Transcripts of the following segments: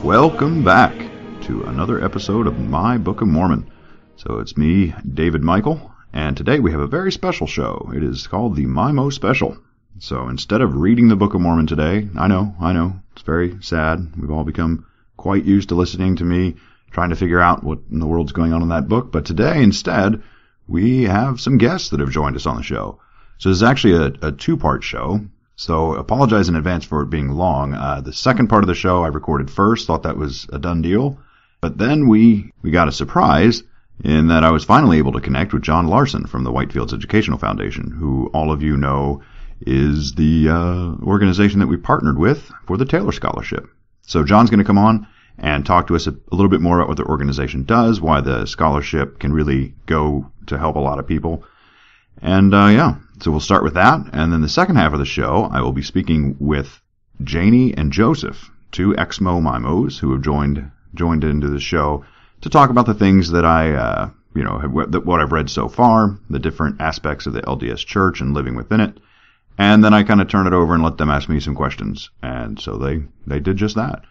Welcome back to another episode of My Book of Mormon. So it's me, David Michael, and today we have a very special show. It is called the Mymo Special. So instead of reading the Book of Mormon today, I know, it's very sad. We've all become quite used to listening to me trying to figure out what in the world's going on in that book. But today, instead, we have some guests that have joined us on the show. So this is actually a two-part show. So apologize in advance for it being long. The second part of the show I recorded first, thought that was a done deal. But then we got a surprise in that I was finally able to connect with John Larson from the Whitefields Educational Foundation, who all of you know is the organization that we partnered with for the Taylor Scholarship. So John's going to come on and talk to us a little bit more about what the organization does, why the scholarship can really go to help a lot of people. And so we'll start with that. And then the second half of the show, I will be speaking with Janie and Joseph, two ex-Mo Mymos who have joined into the show to talk about the things that I, what I've read so far, the different aspects of the LDS Church and living within it. And then I kind of turn it over and let them ask me some questions. And so they did just that.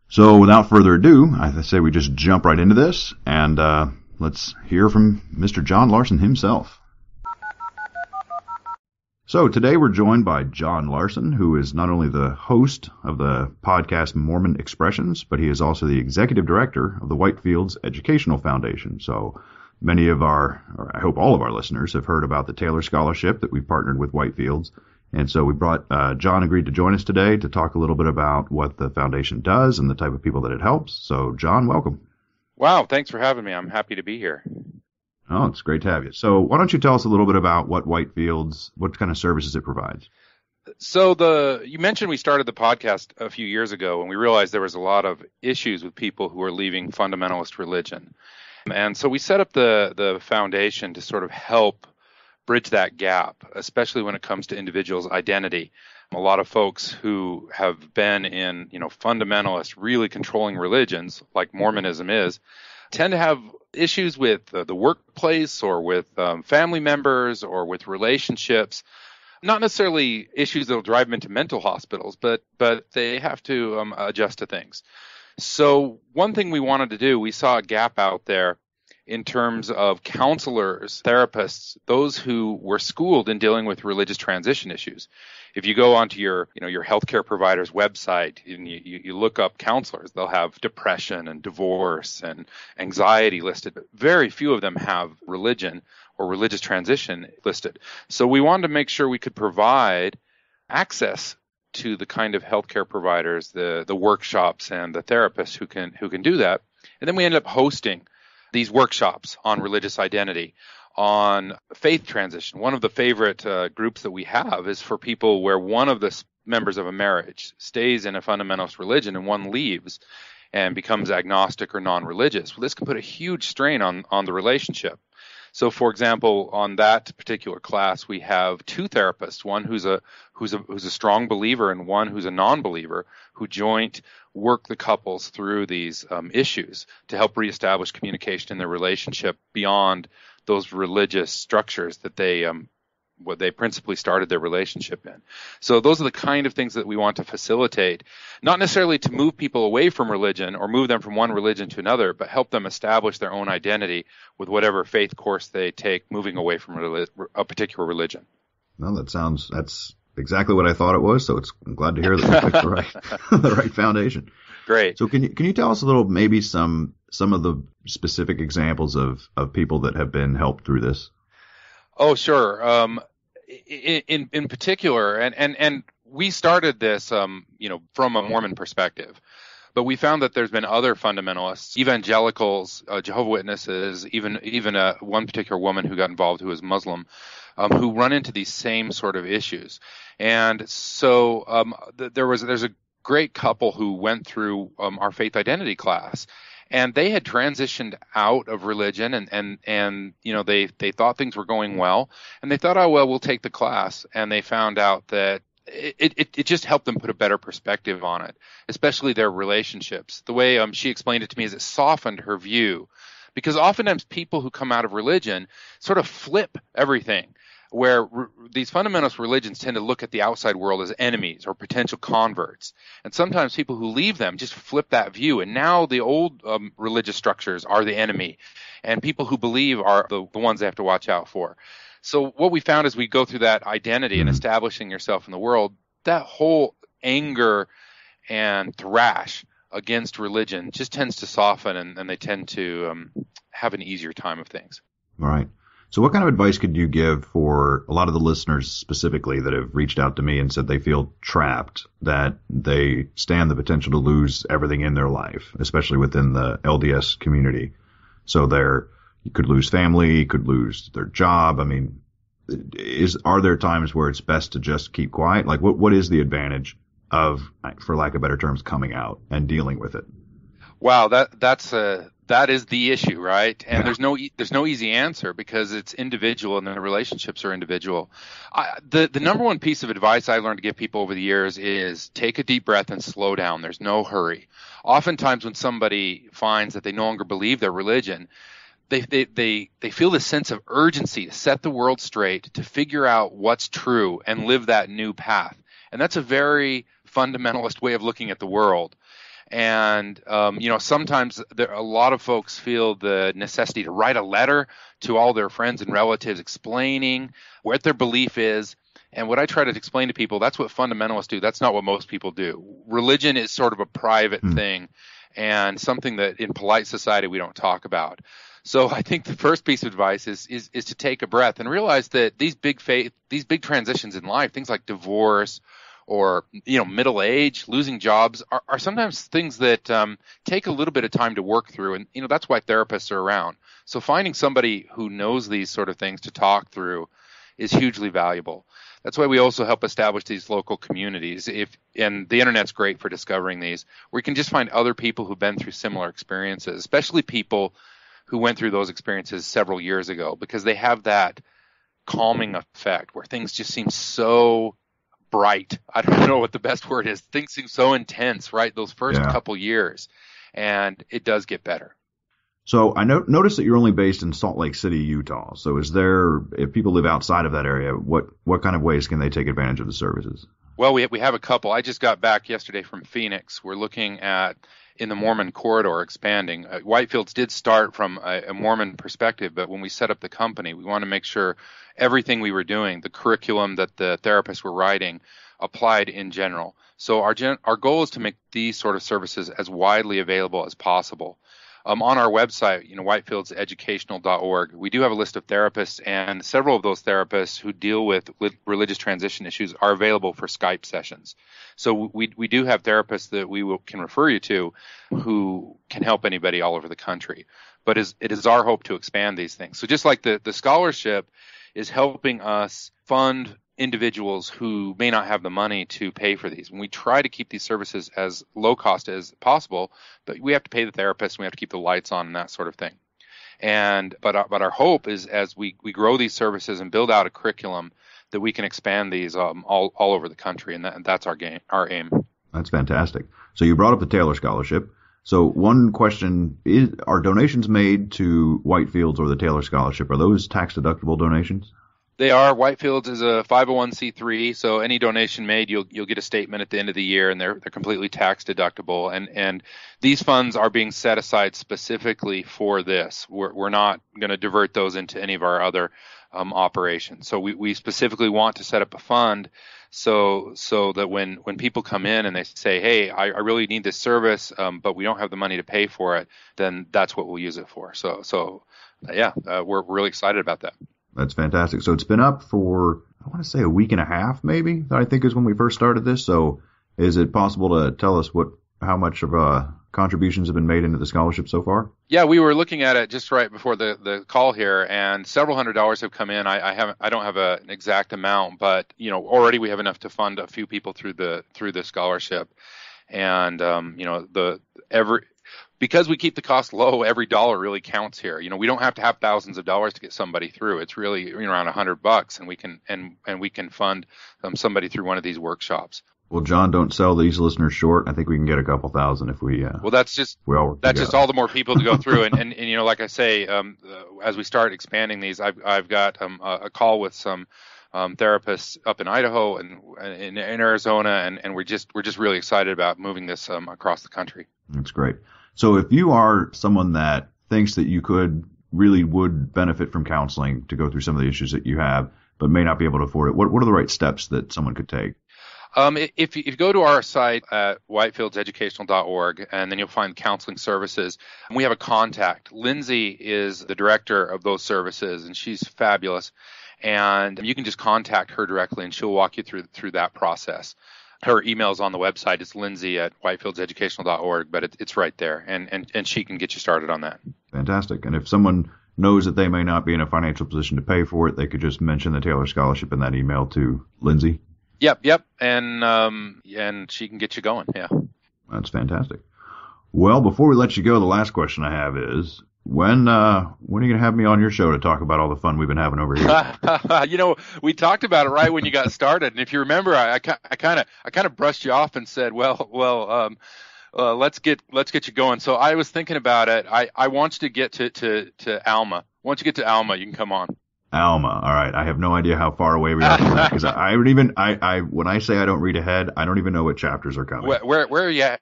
So without further ado, I say we just jump right into this, and let's hear from Mr. John Larson himself. So today we're joined by John Larson, who is not only the host of the podcast Mormon Expressions, but he is also the executive director of the Whitefields Educational Foundation. So many of or I hope all of our listeners have heard about the Taylor Scholarship that we've partnered with Whitefields. And so we brought, John agreed to join us today to talk a little bit about what the foundation does and the type of people that it helps. So John, welcome. Wow, thanks for having me. I'm happy to be here. Oh, it's great to have you. So why don't you tell us a little bit about what Whitefields, what kind of services it provides? So you mentioned we started the podcast a few years ago, and we realized there was a lot of issues with people who are leaving fundamentalist religion. And so we set up the foundation to sort of help bridge that gap, especially when it comes to individuals' identity. A lot of folks who have been in, fundamentalist, really controlling religions, like Mormonism is, tend to have issues with the workplace or with family members or with relationships. Not necessarily issues that will drive them into mental hospitals, but they have to adjust to things. So one thing we wanted to do, we saw a gap out there in terms of counselors, therapists, those who were schooled in dealing with religious transition issues. If you go onto your healthcare provider's website and you look up counselors, they'll have depression and divorce and anxiety listed, but very few of them have religion or religious transition listed. So we wanted to make sure we could provide access to the kind of healthcare providers, the workshops and the therapists who can do that. And then we ended up hosting these workshops on religious identity, on faith transition. One of the favorite groups that we have is for people where one of the members of a marriage stays in a fundamentalist religion and one leaves and becomes agnostic or non-religious. Well, this can put a huge strain on the relationship. So, for example, on that particular class, we have two therapists, one who's a strong believer and one who's a non-believer, who joint work the couples through these issues to help reestablish communication in their relationship beyond those religious structures that they principally started their relationship in. So those are the kind of things that we want to facilitate, not necessarily to move people away from religion or move them from one religion to another, but help them establish their own identity with whatever faith course they take moving away from a particular religion. Well, that's exactly what I thought it was. So I'm glad to hear that we picked the right foundation. Great. So can you tell us a little, maybe some of the specific examples of people that have been helped through this? Oh, sure. In particular, and we started this, from a Mormon perspective, but we found that there's been other fundamentalists, evangelicals, Jehovah's Witnesses, even one particular woman who got involved who was Muslim, who run into these same sort of issues. And so there's a great couple who went through our faith identity class. And they had transitioned out of religion and they thought things were going well. And they thought, oh, well, we'll take the class. And they found out that it just helped them put a better perspective on it, especially their relationships. The way she explained it to me is it softened her view. Because oftentimes people who come out of religion sort of flip everything. where these fundamentalist religions tend to look at the outside world as enemies or potential converts. And sometimes people who leave them just flip that view, and now the old religious structures are the enemy, and people who believe are the ones they have to watch out for. So what we found as we go through that identity and establishing yourself in the world, that whole anger and thrash against religion just tends to soften, and they tend to have an easier time of things. All right. So what kind of advice could you give for a lot of the listeners specifically that have reached out to me and said they feel trapped, that they stand the potential to lose everything in their life, especially within the LDS community? So you could lose family, could lose their job. I mean, are there times where it's best to just keep quiet? Like what is the advantage of, for lack of better terms, coming out and dealing with it? Wow, that is the issue, right? And there's no easy answer because it's individual and the relationships are individual. The number one piece of advice I learned to give people over the years is take a deep breath and slow down. There's no hurry. Oftentimes when somebody finds that they no longer believe their religion, they feel this sense of urgency to set the world straight, to figure out what's true and live that new path. And that's a very fundamentalist way of looking at the world. And, sometimes a lot of folks feel the necessity to write a letter to all their friends and relatives explaining what their belief is. And what I try to explain to people, that's what fundamentalists do. That's not what most people do. Religion is sort of a private thing and something that in polite society we don't talk about. So I think the first piece of advice is to take a breath and realize that these big transitions in life, things like divorce, or middle age, losing jobs are sometimes things that take a little bit of time to work through, and that's why therapists are around. So finding somebody who knows these sort of things to talk through is hugely valuable. That's why we also help establish these local communities. And the internet's great for discovering these, where you can just find other people who've been through similar experiences, especially people who went through those experiences several years ago, because they have that calming effect where things just seem so bright. I don't know what the best word is. Things seem so intense, right? Those first couple years, and it does get better. So I noticed that you're only based in Salt Lake City, Utah. So if people live outside of that area, what kind of ways can they take advantage of the services? Well, we have a couple. I just got back yesterday from Phoenix. We're looking at in the Mormon corridor expanding. Whitefields did start from a Mormon perspective, but when we set up the company, we want to make sure everything we were doing, the curriculum that the therapists were writing, applied in general. So our goal is to make these sort of services as widely available as possible. On our website, whitefieldseducational.org, we do have a list of therapists, and several of those therapists who deal with religious transition issues are available for Skype sessions. So we do have therapists that can refer you to who can help anybody all over the country. But it is our hope to expand these things. So just like the scholarship is helping us fund individuals who may not have the money to pay for these. And we try to keep these services as low cost as possible, but we have to pay the therapist, and we have to keep the lights on and that sort of thing. But our hope is as we grow these services and build out a curriculum that we can expand these all over the country, and that's our aim. That's fantastic. So you brought up the Taylor Scholarship. So one question is, are donations made to Whitefields or the Taylor Scholarship, are those tax-deductible donations? They are. Whitefields is a 501c3, so any donation made, you'll get a statement at the end of the year, and they're completely tax deductible. And these funds are being set aside specifically for this. We're not going to divert those into any of our other operations. So we specifically want to set up a fund so that when people come in and they say, hey, I really need this service, but we don't have the money to pay for it, then that's what we'll use it for. We're really excited about that. That's fantastic. So it's been up for, I want to say, a week and a half, maybe, that I think is when we first started this. So is it possible to tell us how much of contributions have been made into the scholarship so far? Yeah, we were looking at it just right before the call here, and several $100s have come in. I don't have an exact amount, but already we have enough to fund a few people through the scholarship, and because we keep the cost low, every dollar really counts here. We don't have to have thousands of dollars to get somebody through. It's really around $100, and we can fund somebody through one of these workshops. Well, John, don't sell these listeners short. I think we can get a couple thousand if we. Well, that's just all the more people to go through, and you know, like I say, as we start expanding these, I've got a call with some therapists up in Idaho and in Arizona, and we're just really excited about moving this across the country. That's great. So if you are someone that thinks that you would benefit from counseling to go through some of the issues that you have, but may not be able to afford it, what are the right steps that someone could take? If you go to our site at whitefieldseducational.org, and then you'll find counseling services, and we have a contact. Lindsay is the director of those services, and she's fabulous. And you can just contact her directly, and she'll walk you through that process. Her email is on the website. It's lindsay@whitefieldseducational.org, but it's right there, and she can get you started on that. Fantastic. And if someone knows that they may not be in a financial position to pay for it, they could just mention the Taylor Scholarship in that email to Lindsay. Yep, and she can get you going. Yeah, that's fantastic. Well, before we let you go, the last question I have is, when are you going to have me on your show to talk about all the fun we've been having over here? You know, we talked about it right when you got started, and if you remember, I kind of brushed you off and said, well, let's get you going. So I was thinking about it. I want you to get to Alma. Once you get to Alma, you can come on. Alma. All right. I have no idea how far away we are from that, because when I say I don't read ahead, I don't even know what chapters are coming. Where are you at?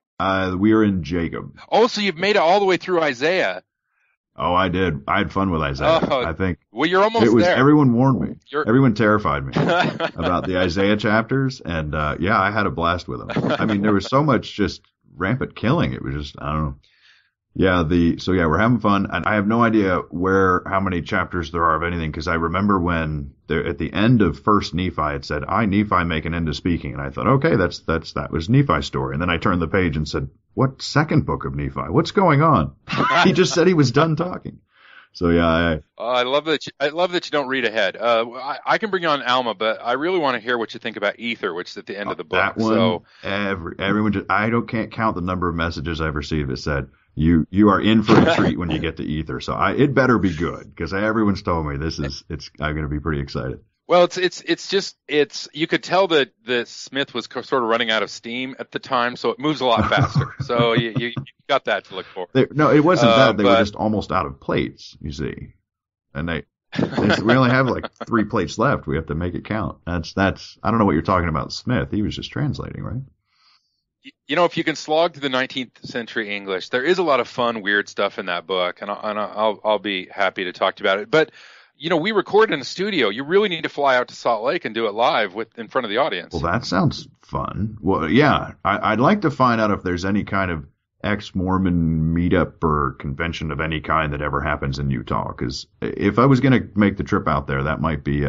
We are in Jacob. Oh, so you've made it all the way through Isaiah. Oh, I did. I had fun with Isaiah. I think. Well, you're almost there. Everyone warned me. Everyone terrified me about the Isaiah chapters, and I had a blast with them. I mean, there was so much just rampant killing. It was just, I don't know. Yeah, we're having fun, and I have no idea how many chapters there are of anything, because I remember when at the end of First Nephi it said, "I, Nephi, make an end to speaking," and I thought, okay, that was Nephi's story, and then I turned the page and said, what second book of Nephi? What's going on? He just said he was done talking. So yeah, I love that. I love that you don't read ahead. I can bring you on Alma, but I really want to hear what you think about Ether, which is at the end of the book. That one, so everyone can't count the number of messages I've received that said, You are in for a treat when you get to Ether. So it better be good, because everyone's told me I'm going to be pretty excited. Well, it's you could tell that Smith was sort of running out of steam at the time, so it moves a lot faster. So you got that to look for. No, it wasn't that. They were just almost out of plates, you see. And we only have like 3 plates left. We have to make it count. That's I don't know what you're talking about, Smith. He was just translating, right? You know, if you can slog through the 19th century English, there is a lot of fun, weird stuff in that book, and I'll be happy to talk to you about it. But, you know, we record in a studio. You really need to fly out to Salt Lake and do it live in front of the audience. Well, that sounds fun. Well, yeah, I'd like to find out if there's any kind of ex-Mormon meetup or convention of any kind that ever happens in Utah, because if I was going to make the trip out there, that might be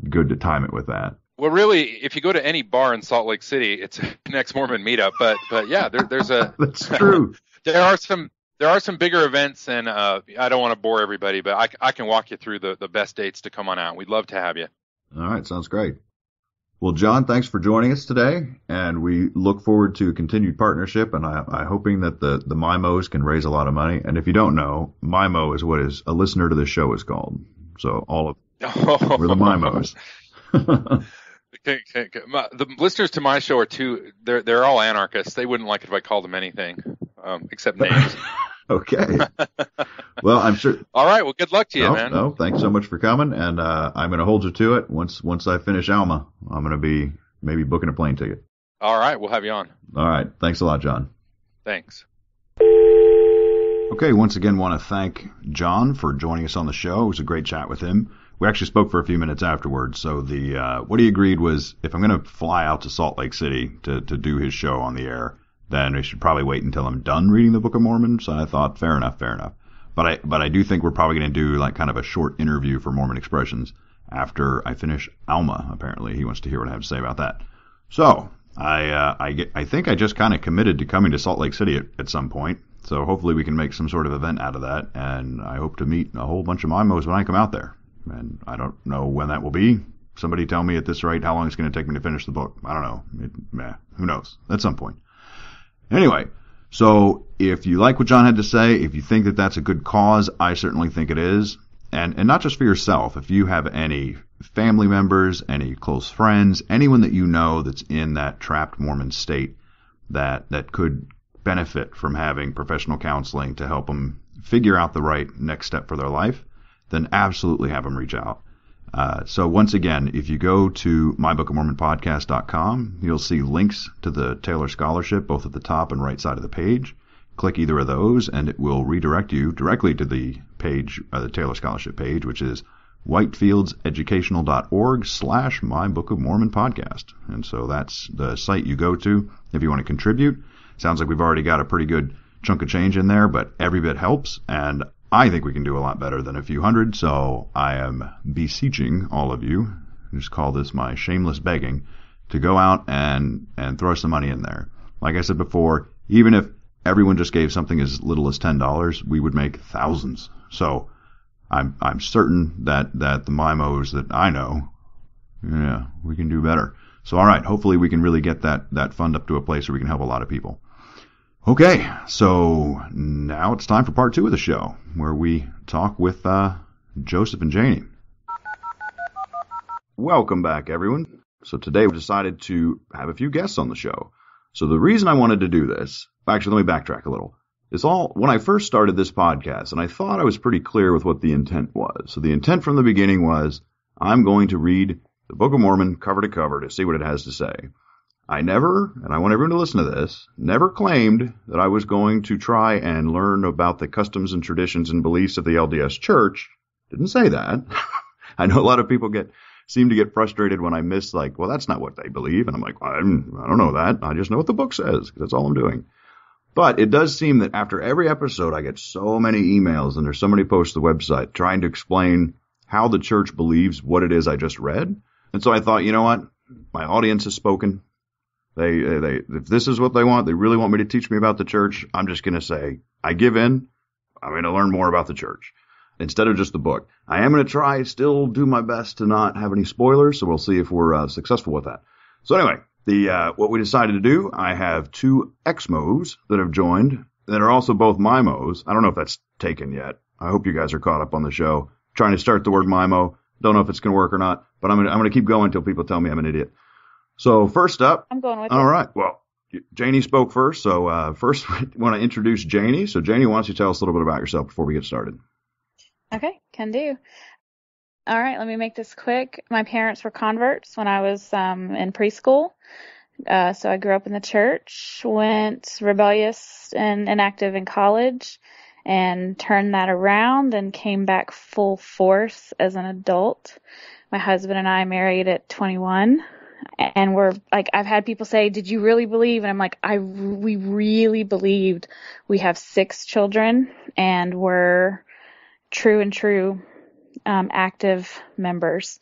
good to time it with that. Well, really, if you go to any bar in Salt Lake City, it's an ex-Mormon meetup. But yeah, there's a that's true. There are some bigger events, and I don't want to bore everybody, but I can walk you through the best dates to come on out. We'd love to have you. All right, sounds great. Well, John, thanks for joining us today, and we look forward to continued partnership. And I'm hoping that the Mymos can raise a lot of money. And if you don't know, Mymo is what a listener to the show is called. So we're the Mymos. The listeners to my show are they're all anarchists. They wouldn't like it if I called them anything except names. Okay. Well, I'm sure. All right. Well, good luck to you, man. No, thanks so much for coming, and I'm going to hold you to it. Once I finish Alma, I'm going to be maybe booking a plane ticket. All right. We'll have you on. All right. Thanks a lot, John. Thanks. Okay. Once again, want to thank John for joining us on the show. It was a great chat with him. We actually spoke for a few minutes afterwards. So what he agreed was, if I'm going to fly out to Salt Lake City to do his show on the air, then we should probably wait until I'm done reading the Book of Mormon. So I thought, fair enough. But I do think we're probably going to do like kind of a short interview for Mormon Expressions after I finish Alma. Apparently, he wants to hear what I have to say about that. So I think I just kind of committed to coming to Salt Lake City at some point. So hopefully we can make some sort of event out of that. And I hope to meet a whole bunch of Mymos when I come out there. And I don't know when that will be. Somebody tell me at this rate how long it's going to take me to finish the book. I don't know. Who knows? At some point. Anyway, so if you like what John had to say, if you think that that's a good cause, I certainly think it is. And not just for yourself. If you have any family members, any close friends, anyone that you know that's in that trapped Mormon state that could benefit from having professional counseling to help them figure out the right next step for their life, then absolutely have them reach out. So once again, if you go to mybookofmormonpodcast.com, you'll see links to the Taylor Scholarship, both at the top and right side of the page. Click either of those, and it will redirect you directly to the page, the Taylor Scholarship page, which is whitefieldseducational.org/mybookofmormonpodcast. And so that's the site you go to if you want to contribute. Sounds like we've already got a pretty good chunk of change in there, but every bit helps, and I think we can do a lot better than a few hundred, so I am beseeching all of you, just call this my shameless begging, to go out and throw some money in there. Like I said before, even if everyone just gave something as little as $10, we would make thousands. So I'm certain that the Mymos that I know, yeah, we can do better. So all right, hopefully we can really get that fund up to a place where we can help a lot of people. Okay, so now it's time for part 2 of the show, where we talk with Joseph and Janie. Welcome back, everyone. So today we decided to have a few guests on the show. So the reason I wanted to do this, actually let me backtrack a little, is when I first started this podcast, and I thought I was pretty clear with what the intent was. So the intent from the beginning was, I'm going to read the Book of Mormon cover to cover to see what it has to say. I never, and I want everyone to listen to this, never claimed that I was going to try and learn about the customs and traditions and beliefs of the LDS Church. Didn't say that. I know a lot of people seem to get frustrated when I miss, like, well, that's not what they believe. And I'm like, I don't know that. I just know what the book says, because that's all I'm doing. But it does seem that after every episode, I get so many emails and there's so many posts on the website trying to explain how the church believes what it is I just read. And so I thought, you know what? My audience has spoken. They if this is what they want, they really want me to teach me about the church, I'm just going to say, I give in. I'm going to learn more about the church instead of just the book. I am going to still do my best to not have any spoilers, so we'll see if we're successful with that. So anyway, what we decided to do, I have 2 Exmos that have joined that are also both Mymos. I don't know if that's taken yet. I hope you guys are caught up on the show. Trying to start the word Mymo. Don't know if it's going to work or not, but I'm going to keep going until people tell me I'm an idiot. So first up, I'm going with all right. Well, Janie spoke first, so first we want to introduce Janie. So Janie, why don't you tell us a little bit about yourself before we get started? Okay, can do. All right, let me make this quick. My parents were converts when I was in preschool. So I grew up in the church, went rebellious and inactive in college, and turned that around and came back full force as an adult. My husband and I married at 21. And we're like, I've had people say, did you really believe? And I'm like, we really believed. We have 6 children and we're true active members.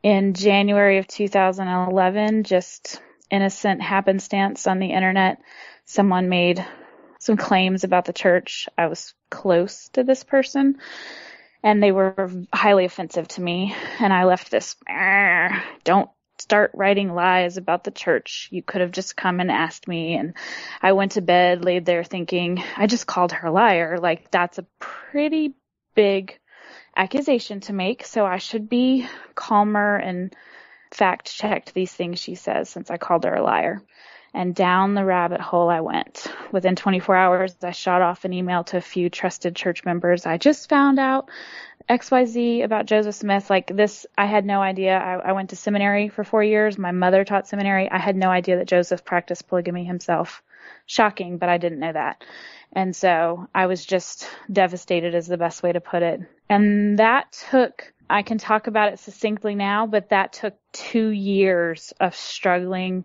In January of 2011, just innocent happenstance on the internet, someone made some claims about the church. I was close to this person and they were highly offensive to me. And I left this, don't start writing lies about the church. You could have just come and asked me. And I went to bed, laid there thinking, I just called her a liar. Like, that's a pretty big accusation to make. So I should be calmer and fact checked these things she says since I called her a liar. And down the rabbit hole I went. Within 24 hours, I shot off an email to a few trusted church members. I just found out XYZ about Joseph Smith. Like this, I had no idea. I went to seminary for 4 years. My mother taught seminary. I had no idea that Joseph practiced polygamy himself. Shocking, but I didn't know that. And so I was just devastated is the best way to put it. And that took, I can talk about it succinctly now, but that took 2 years of struggling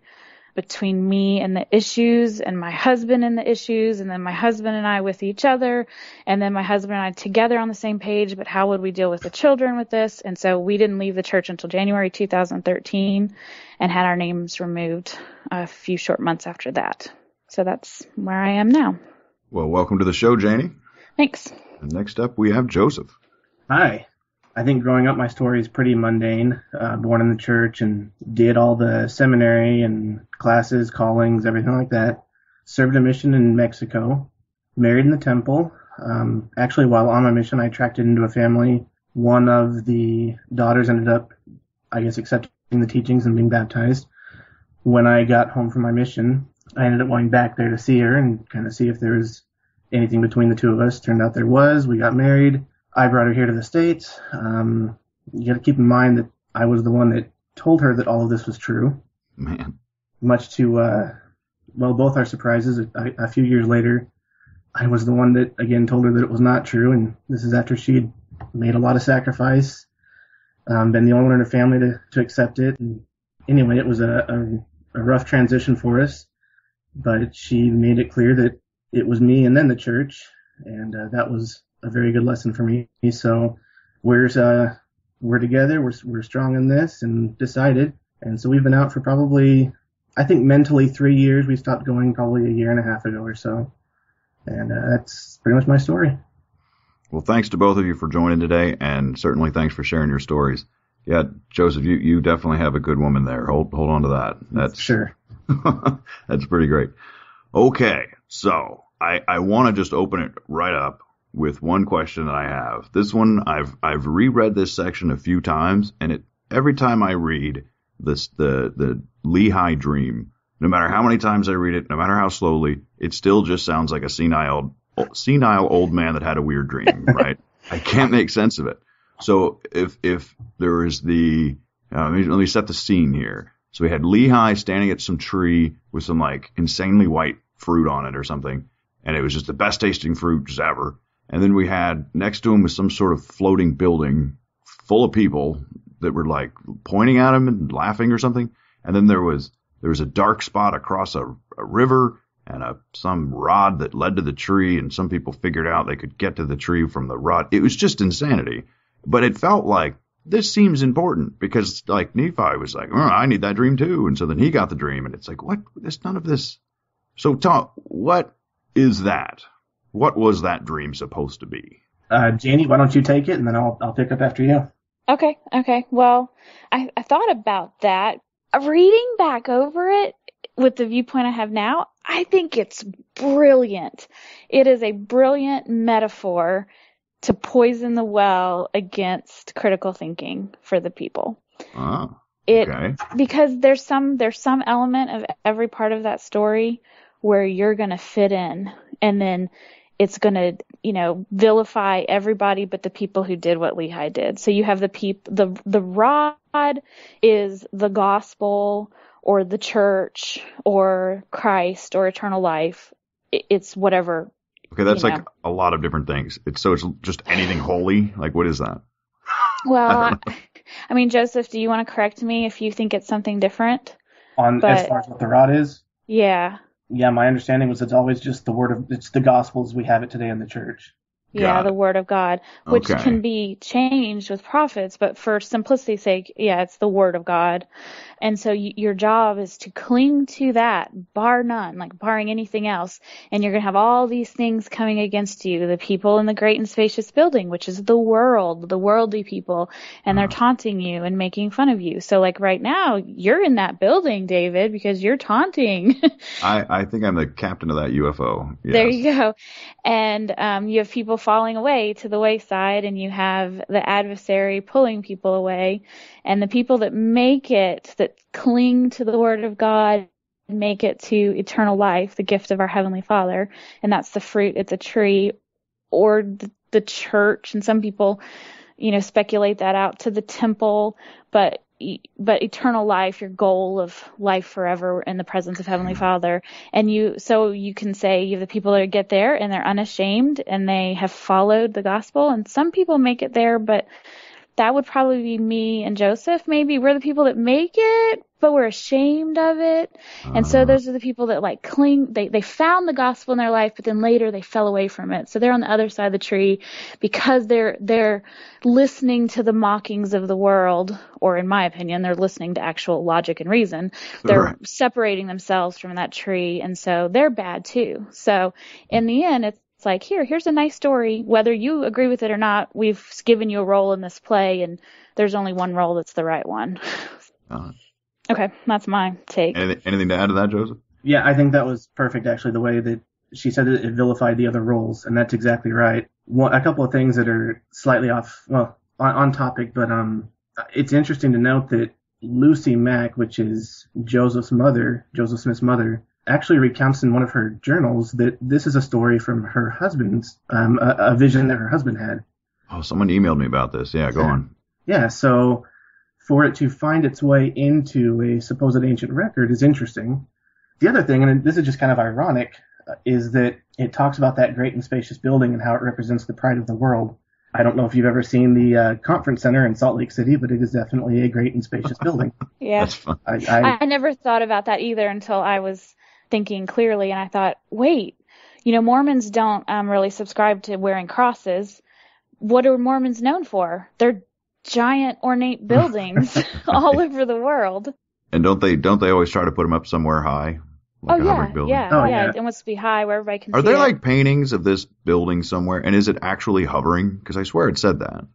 between me and the issues and my husband and the issues, and then my husband and I with each other, and then my husband and I together on the same page, but how would we deal with the children with this? And so we didn't leave the church until January 2013 and had our names removed a few short months after that. So that's where I am now. Well, welcome to the show, Janie. Thanks. And next up, we have Joseph. Hi. I think growing up, my story is pretty mundane. Born in the church and did all the seminary and classes, callings, everything like that. Served a mission in Mexico. Married in the temple. Actually, while on my mission, I attracted into a family. One of the daughters ended up I guess, accepting the teachings and being baptized. When I got home from my mission, I ended up going back there to see her and kind of see if there was anything between the two of us. Turned out there was. We got married. I brought her here to the States. You got to keep in mind that I was the one that told her that all of this was true. Man. Much to, both our surprises. A few years later, I was the one that, again, told her that it was not true. And this is after she'd made a lot of sacrifice, been the only one in her family to accept it. And anyway, it was a rough transition for us, but she made it clear that it was me and then the church, and that was a very good lesson for me. So we're together, we're strong in this and decided, and so we've been out for probably, I think mentally 3 years. We stopped going probably a year and a half ago or so, and that's pretty much my story. Well, thanks to both of you for joining today, and certainly thanks for sharing your stories. Yeah, Joseph, you definitely have a good woman there. Hold on to that. That's sure. That's pretty great. Okay, so I want to just open it right up with one question that I have. This one, I've reread this section a few times, and every time I read this the Lehi dream, no matter how many times I read it, no matter how slowly, it still just sounds like a senile old man that had a weird dream, right? I can't make sense of it. So if there is let me set the scene here. So we had Lehi standing at some tree with some like insanely white fruit on it or something, and it was just the best tasting fruit just ever. And then we had next to him was some sort of floating building full of people that were like pointing at him and laughing or something. And then there was a dark spot across a river and some rod that led to the tree, and some people figured out they could get to the tree from the rod. It was just insanity. But it felt like this seems important because like Nephi was like, oh, I need that dream too. And so then he got the dream, and it's like, what? There's none of this. So Tom, what is that? What was that dream supposed to be? Janie, why don't you take it, and then I'll pick up after you. Okay. Well, I thought about that. Reading back over it with the viewpoint I have now, I think it's brilliant. It is a brilliant metaphor to poison the well against critical thinking for the people. Oh, okay. Because there's some element of every part of that story where you're going to fit in, and then it's going to, vilify everybody but the people who did what Lehi did. So you have the rod is the gospel or the church or Christ or eternal life. It's whatever. Okay, that's like a lot of different things. It's just anything holy? Like, what is that? Well, I mean, Joseph, do you want to correct me if you think it's something different? As far as what the rod is? Yeah. Yeah, my understanding was it's always just it's the gospel as we have it today in the church. Yeah, the word of God, which can be changed with prophets, but for simplicity's sake, yeah, it's the word of God. And so your job is to cling to that, bar none, like barring anything else. And you're going to have all these things coming against you, the people in the great and spacious building, which is the world, the worldly people, and they're taunting you and making fun of you. So like right now, you're in that building, David, because you're taunting. I think I'm the captain of that UFO. Yes. There you go. And you have people falling away to the wayside, and you have the adversary pulling people away. And the people that make it, that cling to the word of God, make it to eternal life, the gift of our Heavenly Father. And that's the fruit. It's a tree or the church. And some people, speculate that out to the temple, but eternal life, your goal of life forever in the presence of Heavenly Father. And so you can say you have the people that get there and they're unashamed and they have followed the gospel. And some people make it there, but that would probably be me and Joseph. Maybe we're the people that make it, but we're ashamed of it. And so those are the people that like cling. They found the gospel in their life, but then later they fell away from it. So they're on the other side of the tree because they're listening to the mockings of the world, or in my opinion, they're listening to actual logic and reason. They're separating themselves from that tree, and so they're bad too. So in the end, it's like, here's a nice story. Whether you agree with it or not, we've given you a role in this play, and there's only one role that's the right one. Okay, that's my take. Anything to add to that, Joseph? Yeah, I think that was perfect, actually, the way that she said it vilified the other roles, and that's exactly right. A couple of things that are slightly off, well, on topic, but It's interesting to note that Lucy Mack, which is Joseph Smith's mother, actually recounts in one of her journals that this is a story from her husband's, a vision that her husband had. Oh, someone emailed me about this. Yeah, go on. Yeah, so for it to find its way into a supposed ancient record is interesting. The other thing, and this is just kind of ironic, is that it talks about that great and spacious building and how it represents the pride of the world. I don't know if you've ever seen the conference center in Salt Lake City, but it is definitely a great and spacious building. Yeah. That's fun. I never thought about that either until I was thinking clearly, and I thought, wait, Mormons don't really subscribe to wearing crosses. What are Mormons known for? They're giant ornate buildings all over the world. And don't they always try to put them up somewhere high? Like a hovering building? Yeah. It wants to be high where everybody can see it. Are there like paintings of this building somewhere? And is it actually hovering? Because I swear it said that.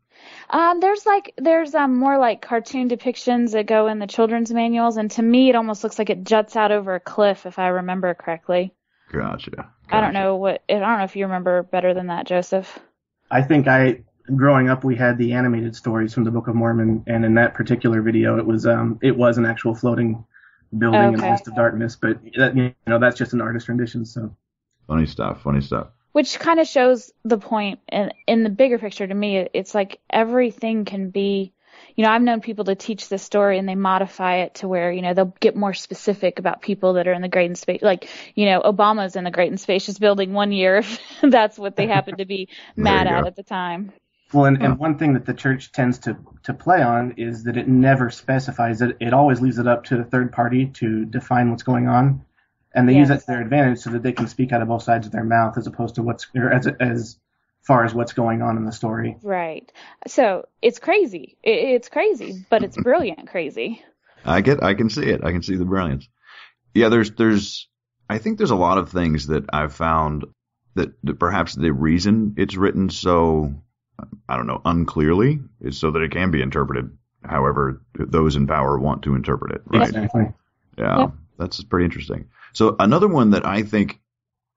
There's more like cartoon depictions that go in the children's manuals, and to me it almost looks like it juts out over a cliff, if I remember correctly. Gotcha. I don't know if you remember better than that, Joseph. I think growing up, we had the animated stories from the Book of Mormon, and in that particular video, it was an actual floating building in the midst of darkness. But that's just an artist rendition. So funny stuff. Which kind of shows the point in the bigger picture to me. It's like everything can be. I've known people to teach this story and they modify it to where, they'll get more specific about people that are in the great and spacious, like, Obama's in the great and spacious building one year if that's what they happen to be mad at the time. Well, and one thing that the church tends to play on is that it never specifies it. It always leaves it up to the third party to define what's going on. And they use that to their advantage so that they can speak out of both sides of their mouth as opposed to as far as what's going on in the story. Right. So it's crazy. It's crazy, but it's brilliant crazy. I can see it. I can see the brilliance. Yeah, I think there's a lot of things that I've found that perhaps the reason it's written so, I don't know, unclearly is so that it can be interpreted however those in power want to interpret it. Right? Exactly. Yeah, yep. That's pretty interesting. So another one that I think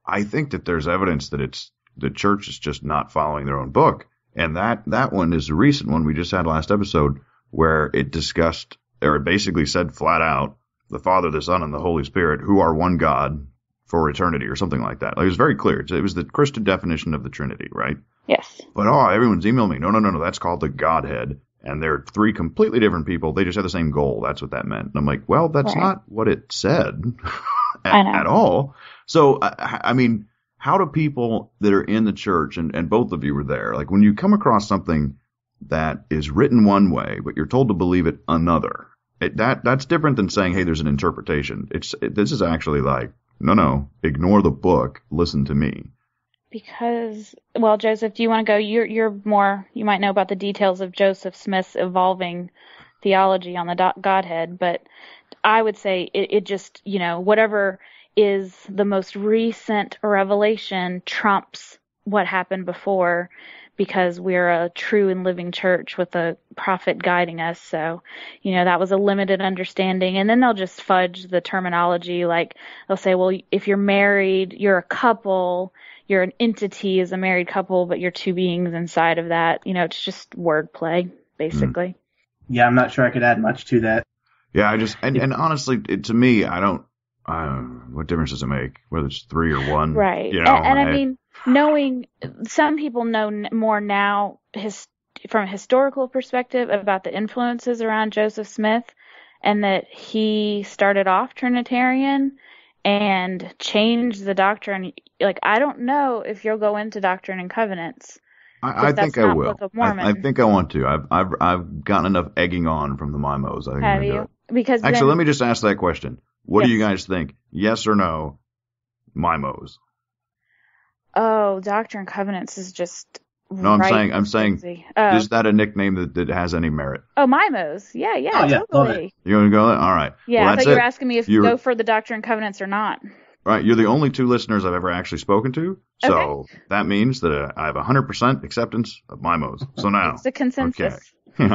that there's evidence that the church is just not following their own book. And that one is a recent one we just had last episode where it discussed, or it basically said flat out, the Father, the Son, and the Holy Spirit, who are one God for eternity or something like that. Like, it was very clear. It was the Christian definition of the Trinity, right? Yes. But, everyone's emailing me. No, that's called the Godhead. And they're three completely different people. They just have the same goal. That's what that meant. And I'm like, well, that's not what it said at all. So, I mean, how do people that are in the church, and both of you were there, like when you come across something that is written one way, but you're told to believe it another, that's different than saying, hey, there's an interpretation. This is actually like, no, ignore the book, listen to me. Because, well, Joseph, do you want to go? You're more, you might know about the details of Joseph Smith's evolving theology on the Godhead, but I would say it just, whatever is the most recent revelation trumps what happened before, because we're a true and living church with a prophet guiding us. So, that was a limited understanding. And then they'll just fudge the terminology. Like they'll say, well, if you're married, you're a couple, you're an entity as a married couple, but you're two beings inside of that. It's just wordplay, basically. Yeah, I'm not sure I could add much to that. Yeah, and honestly, to me, I don't, what difference does it make whether it's 3 or 1? Right. And I mean, knowing, some people know more now from a historical perspective about the influences around Joseph Smith, and that he started off Trinitarian and changed the doctrine. Like, I don't know if you'll go into Doctrine and Covenants. I think I will. Book of Mormon. I think I want to. I've gotten enough egging on from the Mymos. I think Have you? Because actually, let me just ask that question. What do you guys think? Yes or no? Mymos. Oh, Doctrine and Covenants is just. No, I'm saying, is that a nickname that has any merit? Oh, Mymos. Yeah, totally. You're going to go there? All right. Yeah, well, I thought you were asking me if you go for the Doctrine and Covenants or not. Right. You're the only 2 listeners I've ever actually spoken to. So that means that I have 100% acceptance of Mymos. So now. It's a consensus. Okay.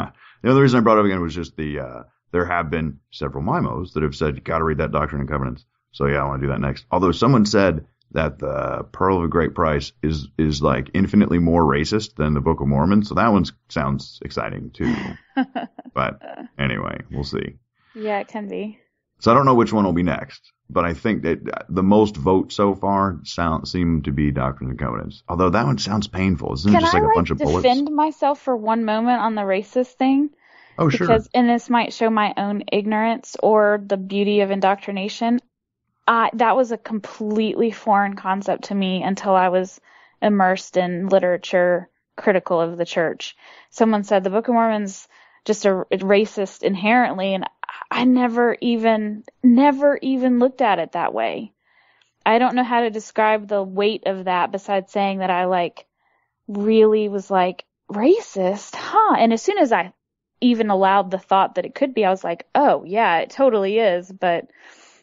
The other reason I brought it up again was just there have been several Mymos that have said, you got to read that Doctrine and Covenants. So yeah, I want to do that next. Although someone said that the Pearl of Great Price is like infinitely more racist than the Book of Mormon. So that one sounds exciting too. But anyway, we'll see. Yeah, it can be. So I don't know which one will be next, but I think that the most votes so far seem to be Doctrines and Covenants. Although that one sounds painful. Isn't it just like a bunch of bullets? Can I defend myself for one moment on the racist thing? Oh, sure. Because, and this might show my own ignorance or the beauty of indoctrination. That was a completely foreign concept to me until I was immersed in literature critical of the church. Someone said the Book of Mormon's just a racist inherently, and I never even looked at it that way. I don't know how to describe the weight of that besides saying that I like really was like, racist, huh? And as soon as I even allowed the thought that it could be, I was like, oh yeah, it totally is, but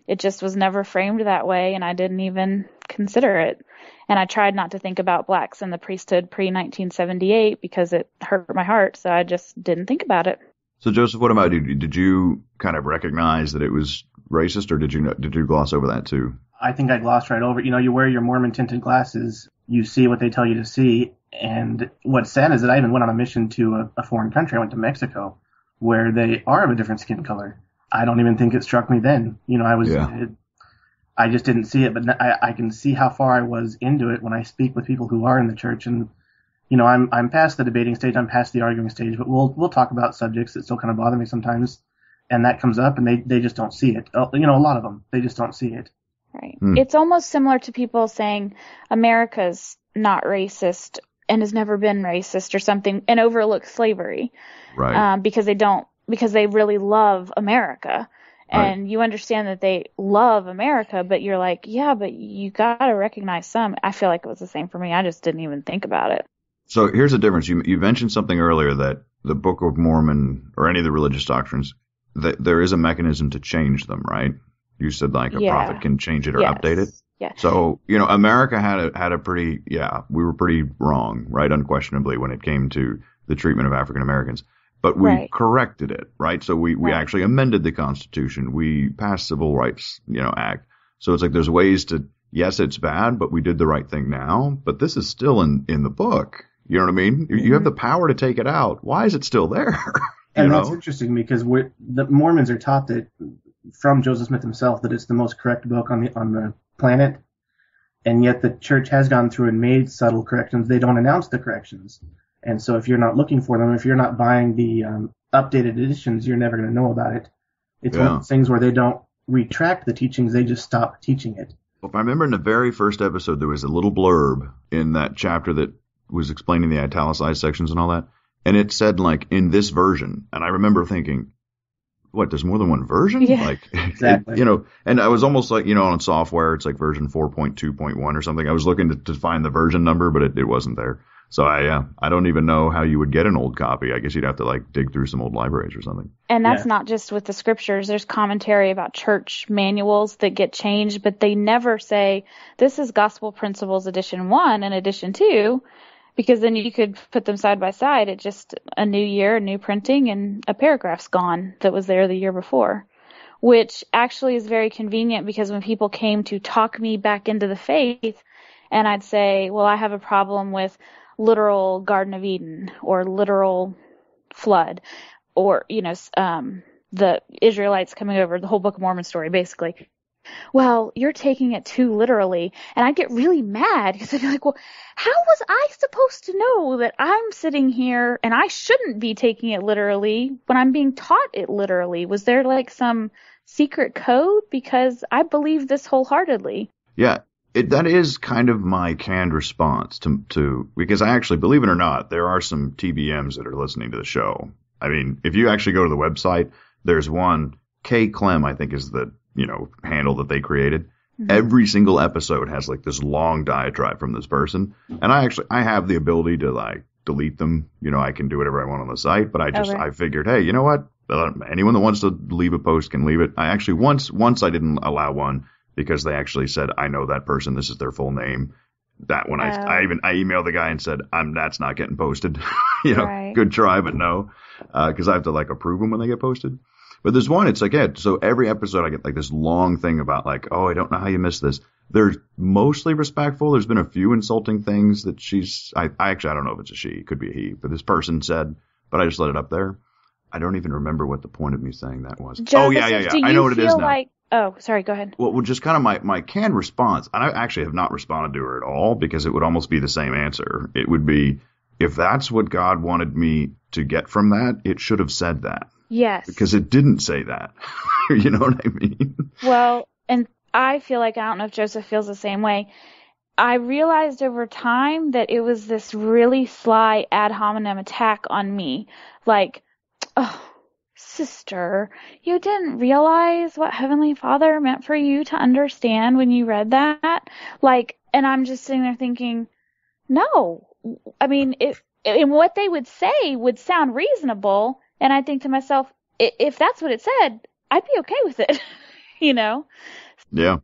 it just was never framed that way, and I didn't even consider it. And I tried not to think about blacks in the priesthood pre-1978 because it hurt my heart, so I just didn't think about it. So Joseph, what about you? Did you kind of recognize that it was racist, or did you gloss over that too? I think I glossed right over it. You know, you wear your Mormon tinted glasses, you see what they tell you to see, and what's sad is that I even went on a mission to a foreign country. I went to Mexico, where they are of a different skin color. I don't even think it struck me then. You know, I just didn't see it, but I can see how far I was into it when I speak with people who are in the church. And, you know, I'm past the debating stage, I'm past the arguing stage, but we'll talk about subjects that still kind of bother me sometimes. And that comes up and they just don't see it. You know, a lot of them, they just don't see it. Right. It's almost similar to people saying America's not racist and has never been racist or something and overlook slavery. Right. Because they really love America. And right. You understand that they love America, but you're like, yeah, but you got to recognize some. I feel like it was the same for me. I just didn't even think about it. So here's the difference. You mentioned something earlier that the Book of Mormon or any of the religious doctrines, that there is a mechanism to change them, right? You said like a prophet can change it or update it. Yeah. So, you know, America had a pretty, we were pretty wrong, right? Unquestionably when it came to the treatment of African Americans. But we corrected it, right? So we actually amended the Constitution. We passed Civil Rights, Act. So it's like there's ways to, yes, it's bad, but we did the right thing now. But this is still in the book. You know what I mean? Mm-hmm. You have the power to take it out. Why is it still there? And that's interesting because the Mormons are taught that from Joseph Smith himself that it's the most correct book on the planet. And yet the church has gone through and made subtle corrections. They don't announce the corrections. And so if you're not looking for them, if you're not buying the updated editions, you're never going to know about it. It's one of those things where they don't retract the teachings, they just stop teaching it. Well, if I remember in the very first episode, there was a little blurb in that chapter that was explaining the italicized sections and all that. And it said, like, in this version. And I remember thinking, what, there's more than one version? Yeah, like, exactly. And I was almost like, on software, it's like version 4.2.1 or something. I was looking to find the version number, but it wasn't there. So I don't even know how you would get an old copy. I guess you'd have to like dig through some old libraries or something. And that's not just with the scriptures. There's commentary about church manuals that get changed, but they never say this is Gospel Principles Edition 1 and Edition 2, because then you could put them side by side. It's just a new year, a new printing, and a paragraph's gone that was there the year before, which actually is very convenient because when people came to talk me back into the faith, and I'd say, well, I have a problem with literal Garden of Eden or literal flood or, the Israelites coming over, the whole Book of Mormon story, basically. Well, you're taking it too literally. And I get really mad because I'd be like, well, how was I supposed to know that I'm sitting here and I shouldn't be taking it literally when I'm being taught it literally? Was there like some secret code? Because I believe this wholeheartedly. Yeah. That is kind of my canned response to because I actually, believe it or not, there are some TBMs that are listening to the show. I mean, if you actually go to the website, there's one, K Clem, I think is the, handle that they created. Mm-hmm. Every single episode has like this long diatribe from this person. And I have the ability to like delete them. I can do whatever I want on the site, but I figured, hey, you know what? Anyone that wants to leave a post can leave it. I actually once I didn't allow one, because they actually said, I know that person, this is their full name. That one, I emailed the guy and said, that's not getting posted. Good try, but no. Because I have to like approve them when they get posted. But there's one, it's like, so every episode I get like this long thing about like, oh, I don't know how you missed this. they're mostly respectful. There's been a few insulting things that I don't know if it's a she, it could be a he, but this person said, but I just let it up there. I don't even remember what the point of me saying that was. Joseph, yeah. I know what it is now. Oh, sorry, go ahead. Well, just kind of my canned response, and I actually have not responded to her at all because it would almost be the same answer. It would be, if that's what God wanted me to get from that, it should have said that. Yes. Because it didn't say that. You know what I mean? Well, and I feel like, I don't know if Joseph feels the same way. I realized over time that it was this really sly ad hominem attack on me. Like, oh, sister, you didn't realize what Heavenly Father meant for you to understand when you read that? Like, and I'm just sitting there thinking, no. I mean, and what they would say would sound reasonable, and I think to myself, if that's what it said, I'd be okay with it, you know? Yeah.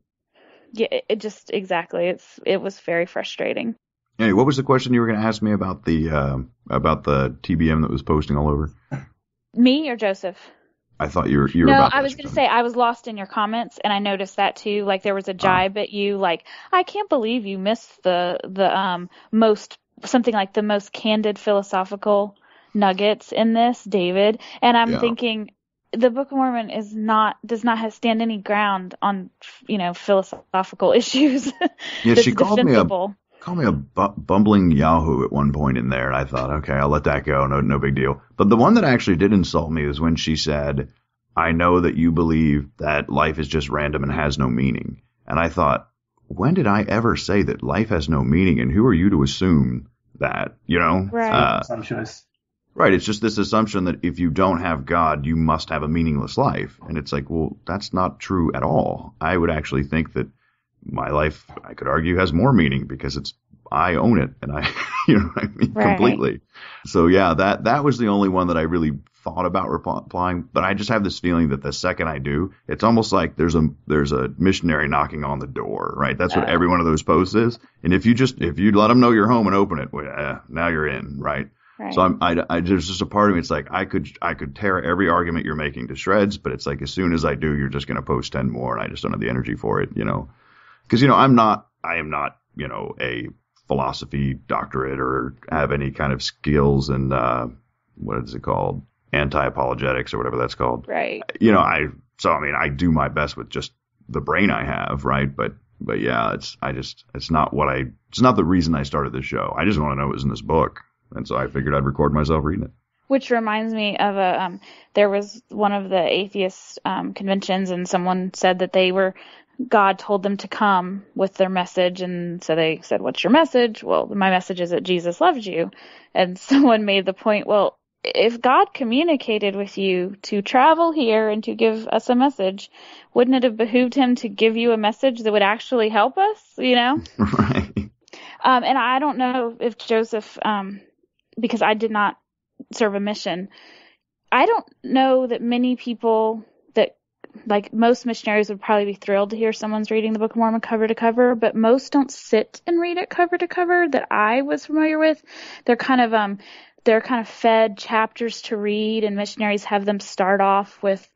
Yeah, it just, exactly. It was very frustrating. Anyway, what was the question you were going to ask me about the TBM that was posting all over? Me or Joseph? I thought you were No, about I was going to say, I was lost in your comments, and I noticed that too. Like, there was a jibe at you, like, I can't believe you missed the most, something like the most candid philosophical nuggets in this, David. And I'm thinking, the Book of Mormon does not stand any ground on, philosophical issues. Yeah, she called defensible. me a bumbling Yahoo at one point in there, and I thought, okay, I'll let that go, no big deal. But the one that actually did insult me is when she said, I know that you believe that life is just random and has no meaning. And I thought, when did I ever say that life has no meaning, and who are you to assume that, Right. Presumptuous. Right, it's just this assumption that if you don't have God, you must have a meaningless life. And it's like, well, that's not true at all. I would actually think that my life, I could argue, has more meaning because I own it, and I, completely. So yeah, that was the only one that I really thought about replying, but I just have this feeling that the second I do, it's almost like there's a missionary knocking on the door, right? That's what every one of those posts is. And if you let them know you're home and open it, well, now you're in, right? Right. So there's just a part of me. It's like I could tear every argument you're making to shreds, but it's like as soon as I do, you're just going to post 10 more, and I just don't have the energy for it, Because I am not a philosophy doctorate or have any kind of skills in what is it called, anti-apologetics or whatever that's called. Right. I do my best with just the brain I have, right? But yeah, it's not the reason I started this show. I just want to know what was in this book. And so I figured I'd record myself reading it. Which reminds me of there was one of the atheist conventions, and someone said that God told them to come with their message, and so they said, "What's your message?" Well, my message is that Jesus loves you. And someone made the point, well, if God communicated with you to travel here and to give us a message, wouldn't it have behooved him to give you a message that would actually help us, Right. And I don't know if Joseph, because I did not serve a mission, I don't know that many people that, like, most missionaries would probably be thrilled to hear someone's reading the Book of Mormon cover to cover, but most don't sit and read it cover to cover that I was familiar with. They're kind of fed chapters to read, and missionaries have them start off with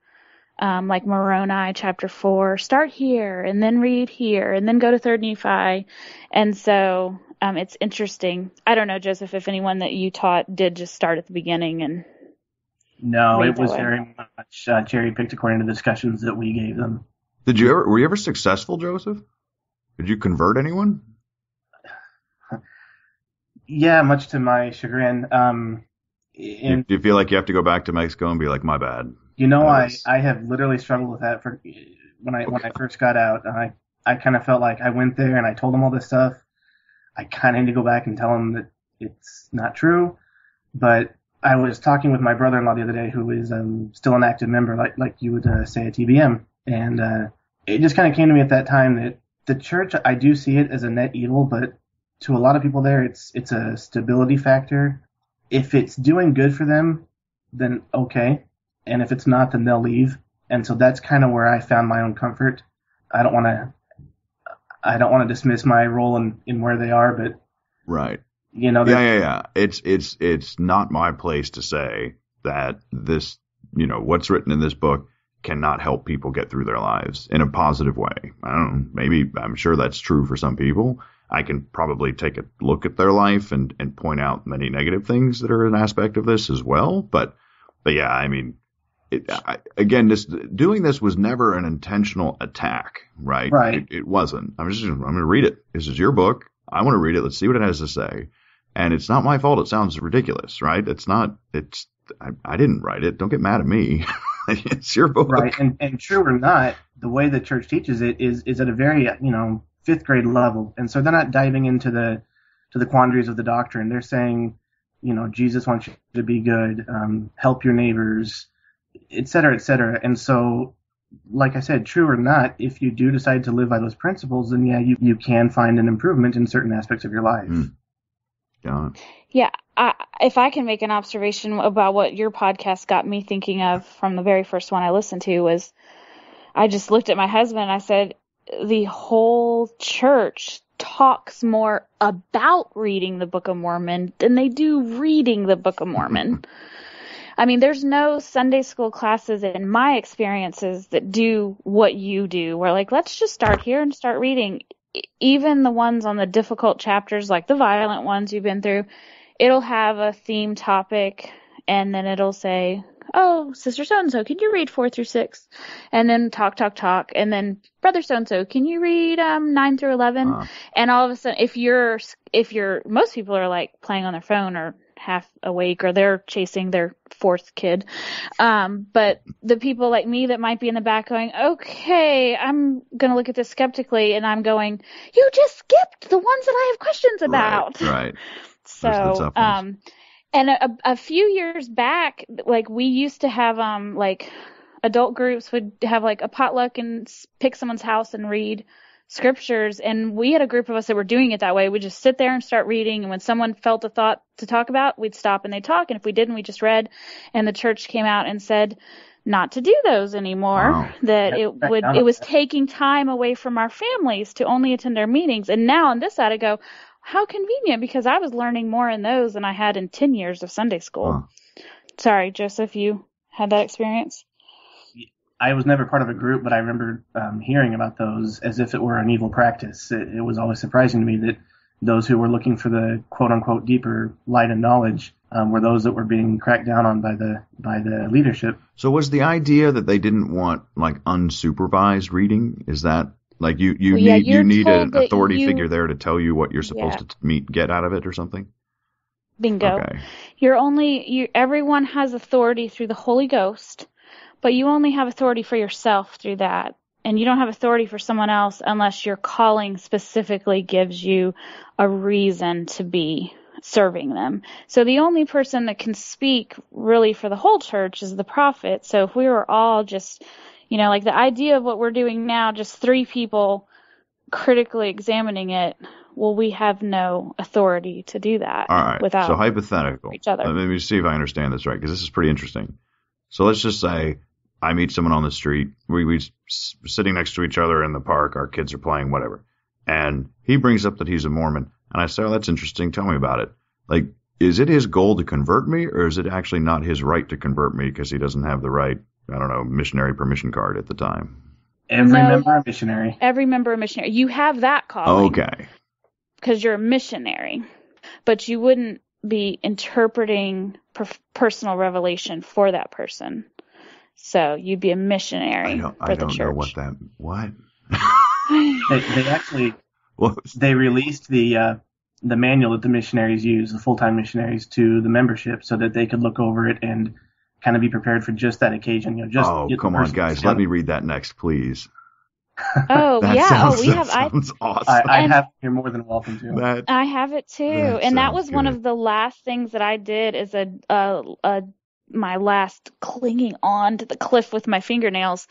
like Moroni chapter 4, start here and then read here and then go to 3rd Nephi. And so it's interesting. I don't know, Joseph, if anyone that you taught did just start at the beginning and No, it was very much cherry-picked according to the discussions that we gave them. Were you ever successful, Joseph? Did you convert anyone? Yeah, much to my chagrin. Do you feel like you have to go back to Mexico and be like, my bad? I have literally struggled with that when I first got out. I kind of felt like I went there and I told them all this stuff. I kind of need to go back and tell them that it's not true. But I was talking with my brother-in-law the other day, who is still an active member, like you would say, at TBM. And it just kind of came to me at that time that the church, I do see it as a net evil, but to a lot of people there, it's a stability factor. If it's doing good for them, then okay. And if it's not, then they'll leave. And so that's kind of where I found my own comfort. I don't want to dismiss my role in where they are, but right. Yeah. It's not my place to say that this, what's written in this book cannot help people get through their lives in a positive way. I don't know, maybe I'm sure that's true for some people. I can probably take a look at their life and point out many negative things that are an aspect of this as well. But yeah, I mean, again, doing this was never an intentional attack, right? Right. It wasn't. I'm going to read it. This is your book. I want to read it. Let's see what it has to say. And it's not my fault. It sounds ridiculous, right? I didn't write it. Don't get mad at me. It's your book. Right. And true or not, the way the church teaches it is at a very, fifth grade level. And so they're not diving into the quandaries of the doctrine. They're saying, Jesus wants you to be good, help your neighbors, et cetera, et cetera. And so, like I said, true or not, if you do decide to live by those principles, then yeah, you can find an improvement in certain aspects of your life. John? Yeah. If I can make an observation about what your podcast got me thinking of from the very first one I listened to was, I just looked at my husband and I said, the whole church talks more about reading the Book of Mormon than they do reading the Book of Mormon. I mean, there's no Sunday school classes in my experiences that do what you do. We're like, let's just start here and start reading. Even the ones on the difficult chapters, like the violent ones you've been through, it'll have a theme topic, and then it'll say, oh, Sister So-and-so, can you read 4 through 6? And then talk. And then Brother So-and-so, can you read 9 through 11? And all of a sudden, if you're, most people are like playing on their phone or half awake or they're chasing their fourth kid. But the people like me that might be in the back going, okay, I'm going to look at this skeptically, and I'm going, you just skipped the ones that I have questions about. Right. So, and a few years back, like we used to have, like adult groups would have like a potluck and pick someone's house and read scriptures. And we had a group of us that were doing it that way. We'd just sit there and start reading. And when someone felt a thought to talk about, we'd stop and they'd talk. And if we didn't, we just read. And the church came out and said not to do those anymore, that it was taking time away from our families to only attend our meetings. And now on this side, I go, how convenient, because I was learning more in those than I had in 10 years of Sunday school. Sorry, Joseph, you had that experience? I was never part of a group, but I remember hearing about those as if it were an evil practice. It was always surprising to me that those who were looking for the quote-unquote deeper light and knowledge were those that were being cracked down on by the leadership. So was the idea that they didn't want like unsupervised reading? Is that like you need an authority figure there to tell you what you're supposed to get out of it or something? Bingo. Okay. Everyone has authority through the Holy Ghost, but you only have authority for yourself through that. And you don't have authority for someone else unless your calling specifically gives you a reason to be serving them. So the only person that can speak really for the whole church is the prophet. So if we were all just, like the idea of what we're doing now, just 3 people critically examining it, well, we have no authority to do that. All right. Without so hypothetical. Each other. Let me see if I understand this right, because this is pretty interesting. So let's just say I meet someone on the street. We sitting next to each other in the park. Our kids are playing, whatever. And he brings up that he's a Mormon. And I say, oh, that's interesting. Tell me about it. Like, is it his goal to convert me, or is it actually not his right to convert me because he doesn't have the right, missionary permission card at the time? Every member a missionary. Every member a missionary. You have that calling. Okay. Because you're a missionary. But you wouldn't be interpreting personal revelation for that person. So you'd be a missionary for the church. I don't know what. They actually, they released the manual that the missionaries use, the full-time missionaries, to the membership so that they could look over it and kind of be prepared for just that occasion. Come on, guys. Let me read that next, please. Oh, Sounds awesome. I have, you're more than welcome to. I have it too. And that was one of the last things that I did as my last clinging on to the cliff with my fingernails.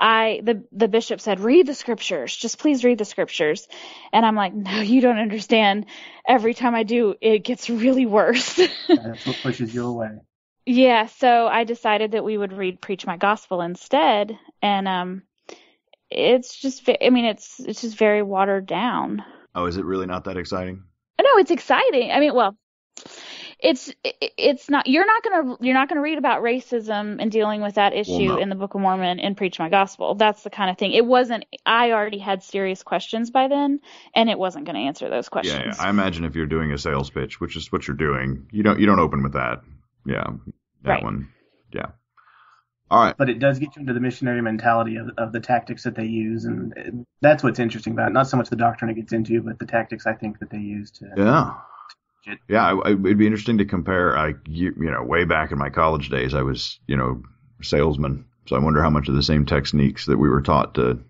The bishop said, read the scriptures. Just please read the scriptures. And I'm like, no, you don't understand. Every time I do, it gets really worse. That's what pushes you away. Yeah. So I decided that we would read Preach My Gospel instead. And, it's just very watered down. Oh, is it really not that exciting? No, it's exciting. I mean, well, It's not, you're not gonna read about racism and dealing with that issue no. in the Book of Mormon and Preach My Gospel. That's the kind of thing. I already had serious questions by then, and it wasn't going to answer those questions. Yeah. I imagine if you're doing a sales pitch, which is what you're doing, you don't open with that. Yeah. That Right. one. Yeah. All right. But it does get you into the missionary mentality of the tactics that they use, and that's what's interesting about it. Not so much the doctrine it gets into, but the tactics I think that they use to. Yeah. Yeah, it'd be interesting to compare. Way back in my college days, I was, a salesman. So I wonder how much of the same techniques that we were taught to,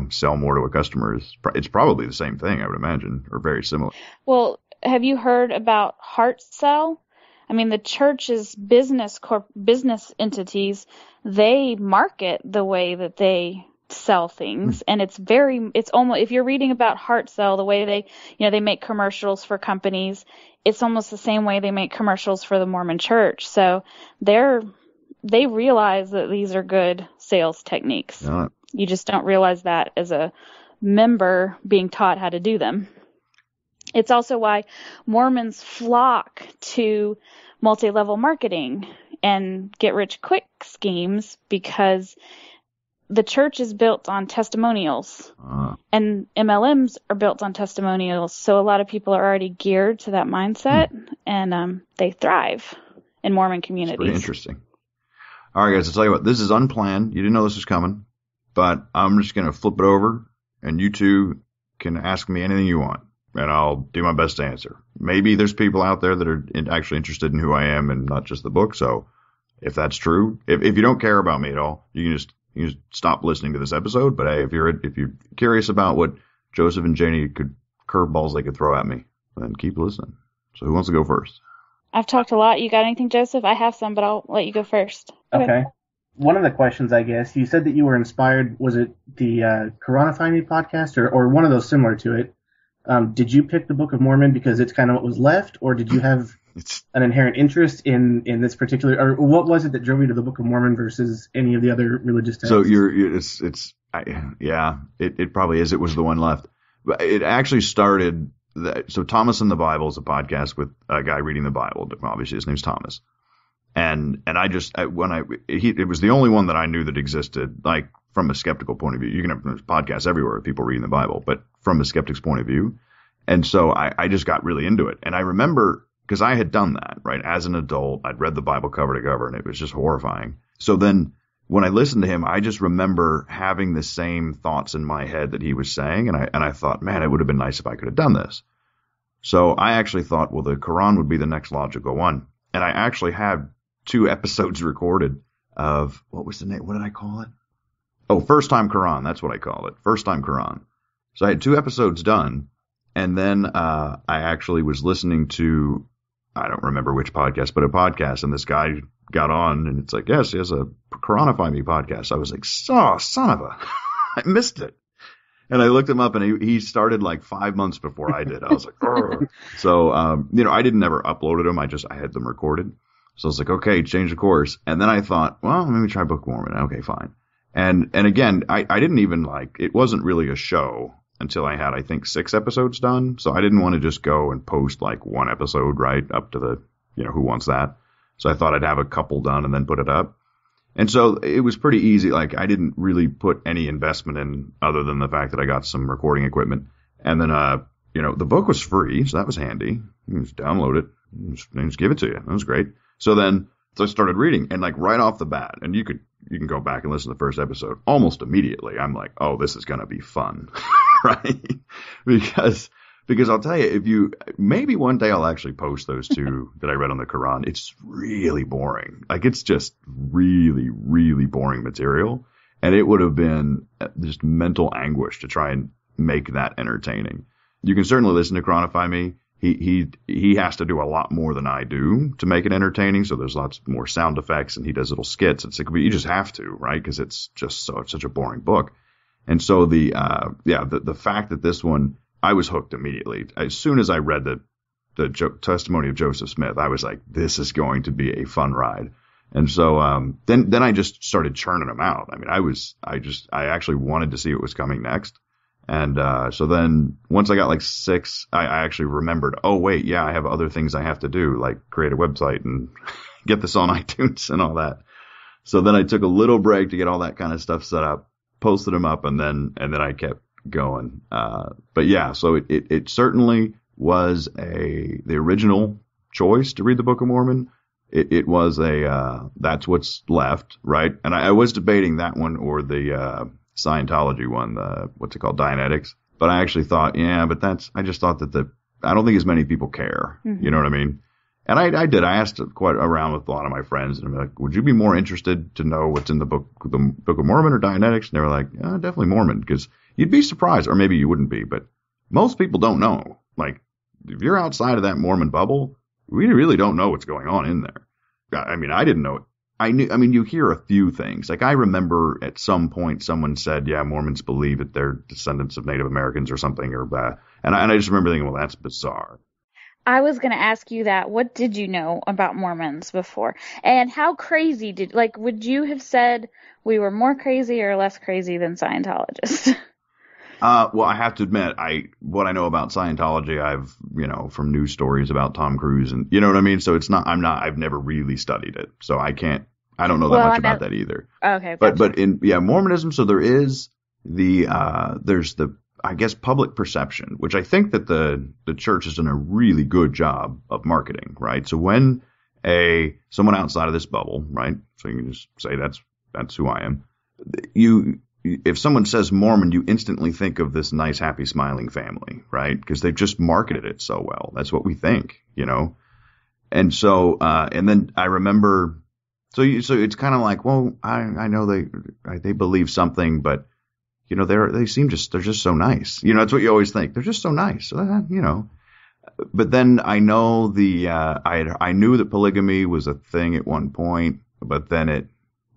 sell more to a customer is. It's probably the same thing, I would imagine, or very similar. Well, have you heard about heart sell? I mean, the church's business entities, they market the way that they sell things, and it's almost, if you're reading about heart sell, the way they make commercials for companies, it's almost the same way they make commercials for the Mormon church. So they realize that these are good sales techniques. Yeah. You just don't realize that as a member being taught how to do them. It's also why Mormons flock to multi-level marketing and get-rich-quick schemes, because the church is built on testimonials, and MLMs are built on testimonials. So a lot of people are already geared to that mindset, and they thrive in Mormon communities. It's pretty interesting. All right, guys, I'll tell you what. This is unplanned. You didn't know this was coming, but I'm just going to flip it over, and you two can ask me anything you want, and I'll do my best to answer. Maybe there's people out there that are actually interested in who I am and not just the book. So if that's true, if you don't care about me at all, you can just stop listening to this episode. But hey, if you're curious about what Joseph and Janie curveballs they could throw at me, then keep listening. So who wants to go first? I've talked a lot. You got anything, Joseph? I have some, but I'll let you go first. Okay. One of the questions, I guess, you said that you were inspired, was it the Quranify Me podcast or one of those similar to it? Did you pick the Book of Mormon because it's kind of what was left, or did you have an inherent interest in this particular, or what was it that drove you to the Book of Mormon versus any of the other religious texts? So it probably is. It was the one left. But it actually started. So Thomas in the Bible is a podcast with a guy reading the Bible. Obviously, his name's Thomas. And it was the only one that I knew that existed, like from a skeptical point of view. You can have podcasts everywhere with people reading the Bible, but from a skeptic's point of view. And so I just got really into it. And I remember, because I had done that, right? As an adult, I'd read the Bible cover to cover, and it was just horrifying. So then when I listened to him, I just remember having the same thoughts in my head that he was saying. And I thought, man, it would have been nice if I could have done this. So I actually thought, well, the Quran would be the next logical one. And I actually had 2 episodes recorded of, what was the name? What did I call it? Oh, First Time Quran. That's what I call it. First Time Quran. So I had 2 episodes done. And then I actually was listening to, I don't remember which podcast, but a podcast. And this guy got on, and it's like, yes, he has a Quranify Me podcast. I was like, son of a, I missed it. And I looked him up, and he started like 5 months before I did. I was like, Urgh. So, I didn't never uploaded them. I had them recorded. So I was like, okay, change the course. And then I thought, well, let me try Book of Mormon. Okay, fine. And again, I didn't even it wasn't really a show until I had, I think, 6 episodes done. So I didn't want to just go and post like 1 episode, right, up to the, who wants that? So I thought I'd have a couple done and then put it up. And so it was pretty easy. Like, I didn't really put any investment in other than the fact that I got some recording equipment. And then, the book was free, so that was handy. You just download it and just give it to you. That was great. So I started reading, and like right off the bat, and you can go back and listen to the first episode almost immediately. I'm like, oh, this is going to be fun, right? Because I'll tell you, maybe one day I'll actually post those 2 that I read on the Quran. It's really boring. Like, it's just really, really boring material. And it would have been just mental anguish to try and make that entertaining. You can certainly listen to Quranify Me. He has to do a lot more than I do to make it entertaining. So there's lots more sound effects, and he does little skits. It's like, you just have to, right? Because it's just such a boring book. And so the fact that this one, I was hooked immediately. As soon as I read the testimony of Joseph Smith, I was like, this is going to be a fun ride. And so then I just started churning them out. I mean, I actually wanted to see what was coming next. And so then once I got like 6, I actually remembered, oh, wait, yeah, I have other things I have to do, like create a website and get this on iTunes and all that. So then I took a little break to get all that kind of stuff set up, posted them up, and then I kept going. But yeah, so it certainly was the original choice to read the Book of Mormon. It was that's what's left, right? And I was debating that one or the Scientology one, what's it called, Dianetics. But I actually thought, yeah, but I just thought that I don't think as many people care. Mm-hmm. You know what I mean? And I did. I asked quite around with a lot of my friends, and I'm like, would you be more interested to know what's in the Book of Mormon or Dianetics? And they were like, definitely Mormon, because you'd be surprised, or maybe you wouldn't be, but most people don't know. Like, if you're outside of that Mormon bubble, we really don't know what's going on in there. I mean, I didn't know it. I mean, you hear a few things. Like, I remember at some point someone said, yeah, Mormons believe that they're descendants of Native Americans or something, or that. And I just remember thinking, well, that's bizarre. I was going to ask you that. What did you know about Mormons before? And how crazy would you have said we were more crazy or less crazy than Scientologists? Well, I have to admit, what I know about Scientology, I've, from news stories about Tom Cruise and, you know what I mean? So I've never really studied it. So I don't know that much about that either. Okay. Gotcha. But in Mormonism, so there is there's the, I guess, public perception, which I think that the church has done a really good job of marketing, right? So when someone outside of this bubble, right? So you can just say that's who I am. If someone says Mormon, you instantly think of this nice, happy, smiling family, right? Because they've just marketed it so well. That's what we think, And so, and then I remember, so it's kind of like, well, I know they believe something, but they're just so nice. That's what you always think. They're just so nice. But then I know I knew that polygamy was a thing at one point, but then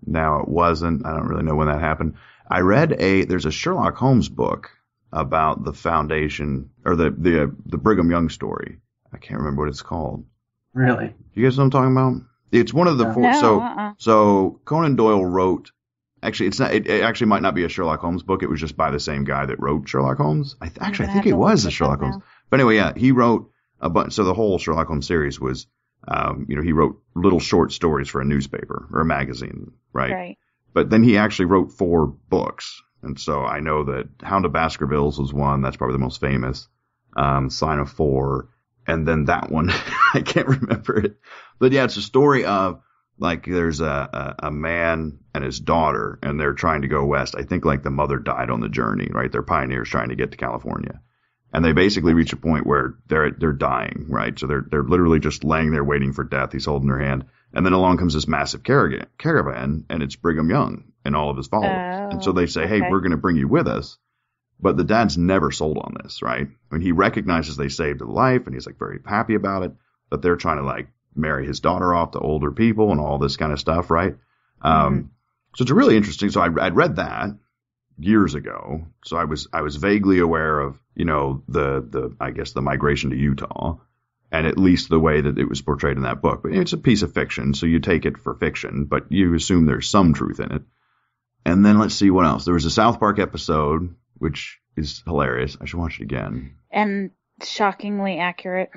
now it wasn't. I don't really know when that happened. I read there's a Sherlock Holmes book about the foundation or the Brigham Young story. I can't remember what it's called. Really? You guys know what I'm talking about? It's one of the four. No, So Conan Doyle wrote. Actually, it's not. It actually might not be a Sherlock Holmes book. It was just by the same guy that wrote Sherlock Holmes. I think it was a Sherlock Holmes. But anyway, yeah, he wrote a bunch. So the whole Sherlock Holmes series was, he wrote little short stories for a newspaper or a magazine, right? Right. But then he actually wrote 4 books, and so I know that Hound of Baskervilles was one. That's probably the most famous. Sign of 4, and then that one I can't remember it. But yeah, it's a story of. Like there's a man and his daughter, and they're trying to go west. I think like the mother died on the journey, right? They're pioneers trying to get to California, and they basically reach a point where they're dying, right? So they're literally just laying there waiting for death. He's holding her hand, and then along comes this massive caravan, and it's Brigham Young and all of his followers. And so they say, hey, we're going to bring you with us. But the dad's never sold on this, right? I mean, he recognizes they saved his life, and he's like very happy about it, but they're trying to like marry his daughter off to older people and all this kind of stuff, right? So it's really interesting. So I'd read that years ago. So I was vaguely aware of, I guess the migration to Utah, and at least the way that it was portrayed in that book. But it's a piece of fiction, so you take it for fiction, but you assume there's some truth in it. And then let's see what else. There was a South Park episode, which is hilarious. I should watch it again. And shockingly accurate.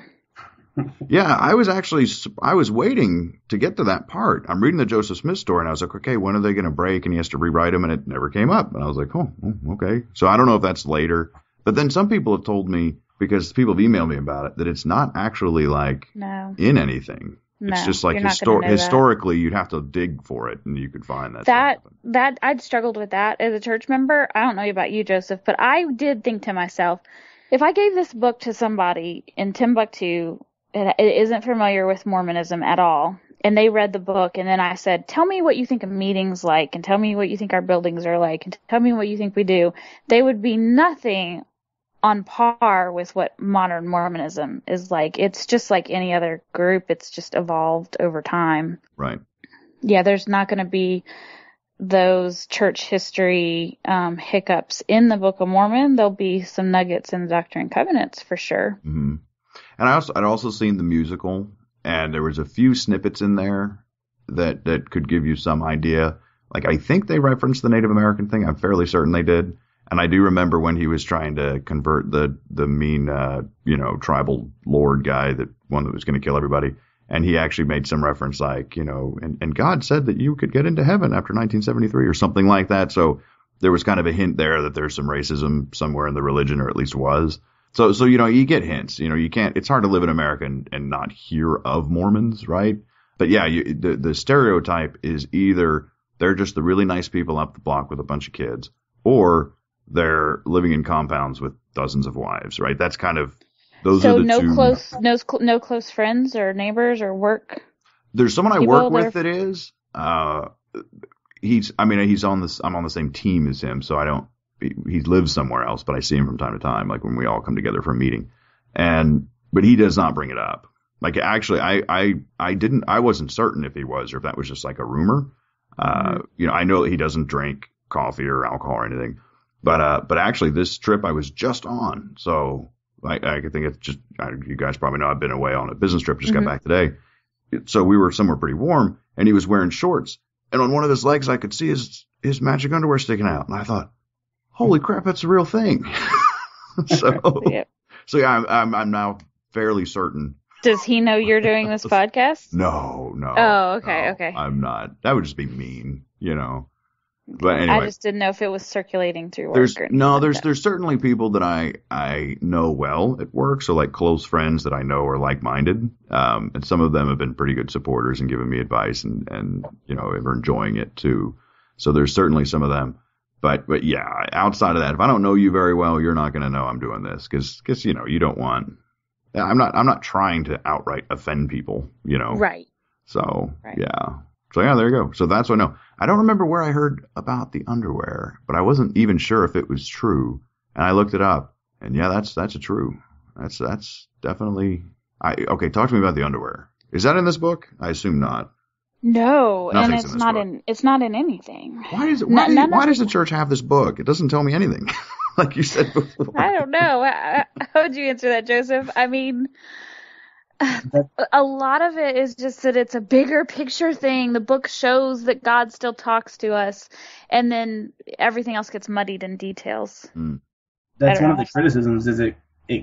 Yeah, I was waiting to get to that part. I'm reading the Joseph Smith story, and I was like, okay, when are they going to break? And he has to rewrite them, and it never came up. And I was like, oh, okay. So I don't know if that's later. But then some people have told me, because people have emailed me about it, that it's not actually like in anything. No, it's just like historically, you'd have to dig for it, and you could find that. I'd struggled with that as a church member. I don't know about you, Joseph, but I did think to myself, if I gave this book to somebody in Timbuktu, it isn't familiar with Mormonism at all, and they read the book, and then I said, tell me what you think a meeting's like, and tell me what you think our buildings are like, and tell me what you think we do, they would be nothing on par with what modern Mormonism is like. It's just like any other group. It's just evolved over time. Right. Yeah, there's not going to be those church history hiccups in the Book of Mormon. There'll be some nuggets in the Doctrine and Covenants for sure. Mm-hmm. And I'd also seen the musical, and there was a few snippets in there that could give you some idea. Like, I think they referenced the Native American thing. I'm fairly certain they did. And I do remember when he was trying to convert the mean, tribal lord guy, that one that was going to kill everybody. And he actually made some reference like, and God said that you could get into heaven after 1973 or something like that. So there was kind of a hint there that there's some racism somewhere in the religion, or at least was. So you get hints. You can't. It's hard to live in America and not hear of Mormons, right? But yeah, the stereotype is either they're just the really nice people up the block with a bunch of kids, or they're living in compounds with dozens of wives, right? That's kind of those are the two. So no close friends or neighbors or work. There's someone I work with that is. I'm on the same team as him, so he lives somewhere else, but I see him from time to time, like when we all come together for a meeting. But he does not bring it up. Like, actually, I wasn't certain if he was, or if that was just like a rumor. I know that he doesn't drink coffee or alcohol or anything, but actually this trip I was just on. So I think it's just, you guys probably know I've been away on a business trip, just got back today. So we were somewhere pretty warm, and he was wearing shorts. And on one of his legs, I could see his magic underwear sticking out. And I thought, holy crap, that's a real thing. So yeah, I'm now fairly certain. Does he know you're doing this podcast? No. Oh, okay, no, okay. I'm not. That would just be mean, But anyway, I just didn't know if it was circulating through work. There's certainly people that I know well at work, so like close friends that I know are like-minded, and some of them have been pretty good supporters and given me advice, and are enjoying it too. So there's certainly some of them, but yeah, outside of that, if I don't know you very well, you're not going to know I'm doing this because you don't want. I'm not trying to outright offend people, Right. So right. Yeah. So yeah, there you go. So that's what I know. I don't remember where I heard about the underwear, but I wasn't even sure if it was true. And I looked it up, and yeah, that's a true. That's definitely. Okay, talk to me about the underwear. Is that in this book? I assume not. No, Nothing's and it's not in anything. Why does the church have this book? It doesn't tell me anything. Like you said before. I don't know. How would you answer that, Joseph? I mean, a lot of it is just that it's a bigger picture thing. The book shows that God still talks to us, and then everything else gets muddied in details. That's one of the criticisms, is it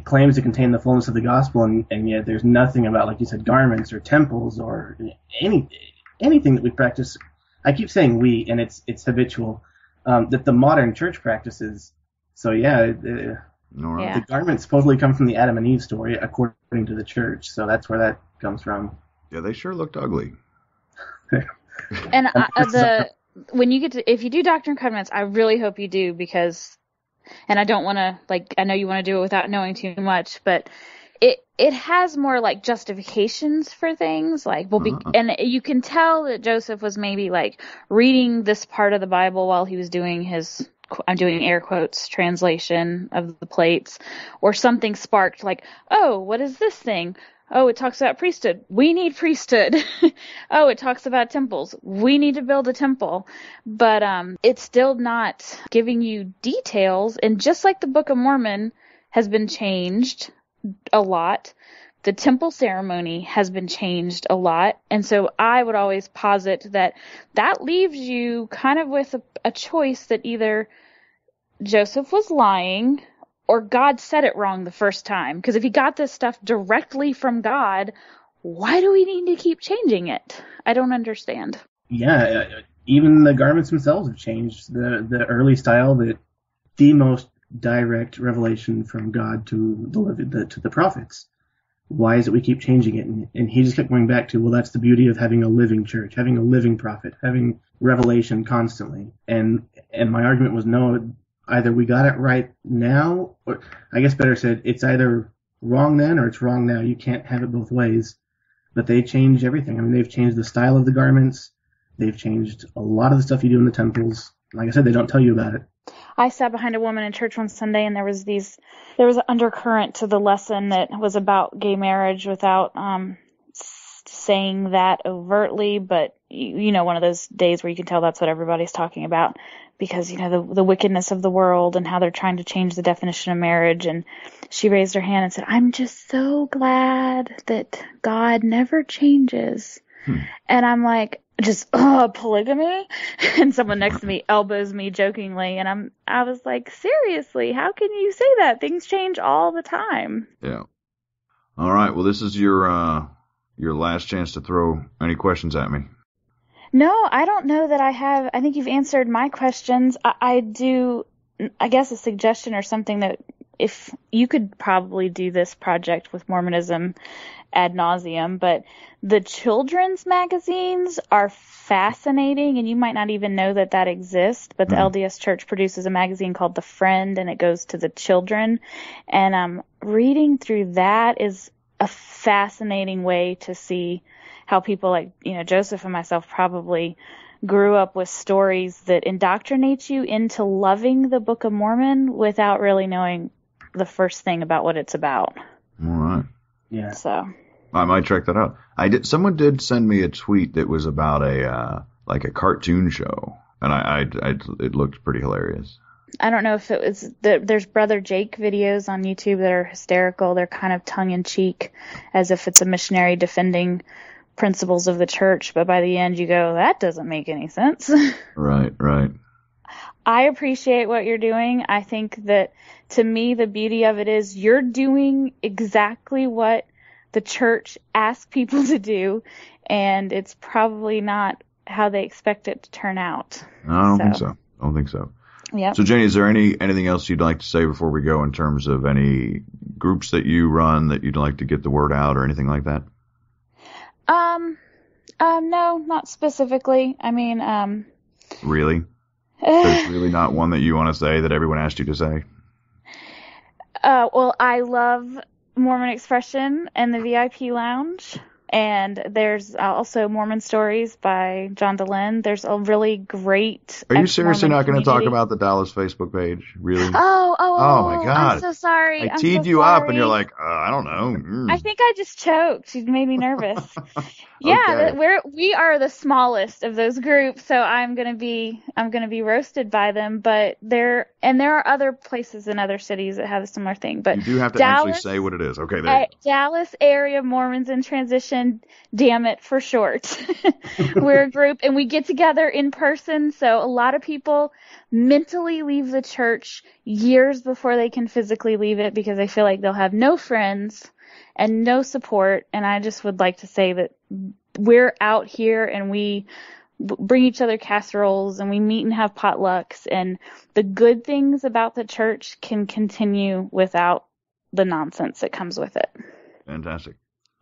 claims to contain the fullness of the gospel, and yet there's nothing about, like you said, garments or temples or anything that we practice. I keep saying we, and it's habitual, that the modern church practices. So yeah, the garments supposedly come from the Adam and Eve story, according to the church. So that's where that comes from. Yeah, they sure looked ugly. And if you do Doctrine and Covenants, I really hope you do, because, and I don't want to, I know you want to do it without knowing too much, but it has more like justifications for things, and you can tell that Joseph was maybe reading this part of the Bible while he was doing his, I'm doing air quotes, translation of the plates, or something sparked oh, what is this thing? Oh, it talks about priesthood. We need priesthood. Oh, it talks about temples. We need to build a temple. But it's still not giving you details. And just like the Book of Mormon has been changed a lot, the temple ceremony has been changed a lot. And so I would always posit that leaves you kind of with a choice that either Joseph was lying or God said it wrong the first time. Because if he got this stuff directly from God, why do we need to keep changing it? I don't understand. Yeah, even the garments themselves have changed. The early style, the most direct revelation from God to the prophets. Why is it we keep changing it? And he just kept going back to, well, that's the beauty of having a living church, having a living prophet, having revelation constantly. And my argument was, no, either we got it right now, or I guess better said, it's either wrong then or it's wrong now. You can't have it both ways. But they changed everything. I mean, they've changed the style of the garments. They've changed a lot of the stuff you do in the temples. Like I said, they don't tell you about it. I sat behind a woman in church one Sunday, and there was an undercurrent to the lesson that was about gay marriage without saying that overtly, but one of those days where you can tell that's what everybody's talking about, because the wickedness of the world and how they're trying to change the definition of marriage. And she raised her hand and said, "I'm just so glad that God never changes." And I'm like, just polygamy, and someone next to me elbows me jokingly, and I was like, seriously, how can you say that? Things change all the time. Yeah. All right. Well, this is your last chance to throw any questions at me. No, I don't know that I have. I think you've answered my questions. I guess a suggestion or something that if you could probably do this project with Mormonism ad nauseum, but the children's magazines are fascinating, and you might not even know that exists, but the LDS Church produces a magazine called The Friend, and it goes to the children, and reading through that is a fascinating way to see how people like, Joseph and myself probably grew up with stories that indoctrinate you into loving the Book of Mormon without really knowing the first thing about what it's about. All right. Yeah. So I might check that out. Someone did send me a tweet that was about a cartoon show, and it looked pretty hilarious. I don't know if it was there's Brother Jake videos on YouTube that are hysterical. They're kind of tongue in cheek, as if it's a missionary defending principles of the church, but by the end you go, that doesn't make any sense. Right. I appreciate what you're doing. I think that, to me, the beauty of it is you're doing exactly what the church asks people to do, and it's probably not how they expect it to turn out. No, I don't think so. Yep. So, Janie, is there anything else you'd like to say before we go in terms of any groups that you run that you'd like to get the word out or anything like that? No, not specifically. I mean, Really? There's really not one that you want to say that everyone asked you to say? Well, I love Mormon Expression and the VIP Lounge. And there's also Mormon Stories by John Larson. There's a really great. Are you seriously not going to talk about the Dallas Facebook page? Really? Oh my God. I'm so sorry. I teed you up and you're like, I don't know. I think I just choked. You made me nervous. Yeah, Okay. we are the smallest of those groups, so I'm gonna be roasted by them. But there are other places in other cities that have a similar thing. But you do have to Dallas, actually say what it is. Okay, there you go. Dallas area Mormons in Transition. Damn it, for short. We're a group, and we get together in person. So a lot of people mentally leave the church years before they can physically leave it because they feel like they'll have no friends and no support. And I just would like to say that we're out here and we bring each other casseroles and we meet and have potlucks, and the good things about the church can continue without the nonsense that comes with it. Fantastic.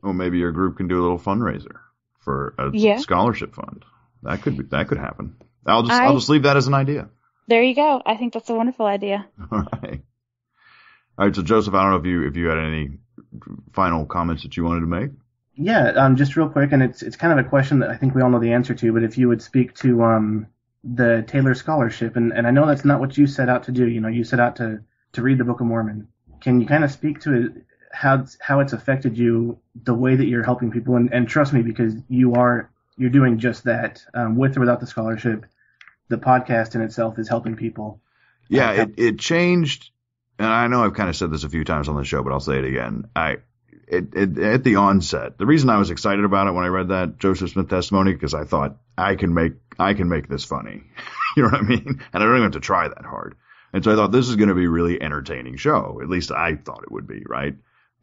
Well, maybe your group can do a little fundraiser for a scholarship fund. That could happen. I'll just leave that as an idea. There you go. I think that's a wonderful idea. All right. So Joseph, I don't know if you had any final comments that you wanted to make. Yeah, just real quick, and it's kind of a question that I think we all know the answer to, but if you would speak to the Taylor Scholarship, and I know that's not what you set out to do. You set out to read the Book of Mormon. Can you kind of speak to it? How it's affected you, the way that you're helping people, and trust me, because you're doing just that, with or without the scholarship. The podcast in itself is helping people. Yeah, it changed, and I know I've kind of said this a few times on the show, but I'll say it again. At the onset, the reason I was excited about it when I read that Joseph Smith testimony, because I thought I can make this funny. You know what I mean? And I don't even have to try that hard. And so I thought this is going to be a really entertaining show. At least I thought it would be, right?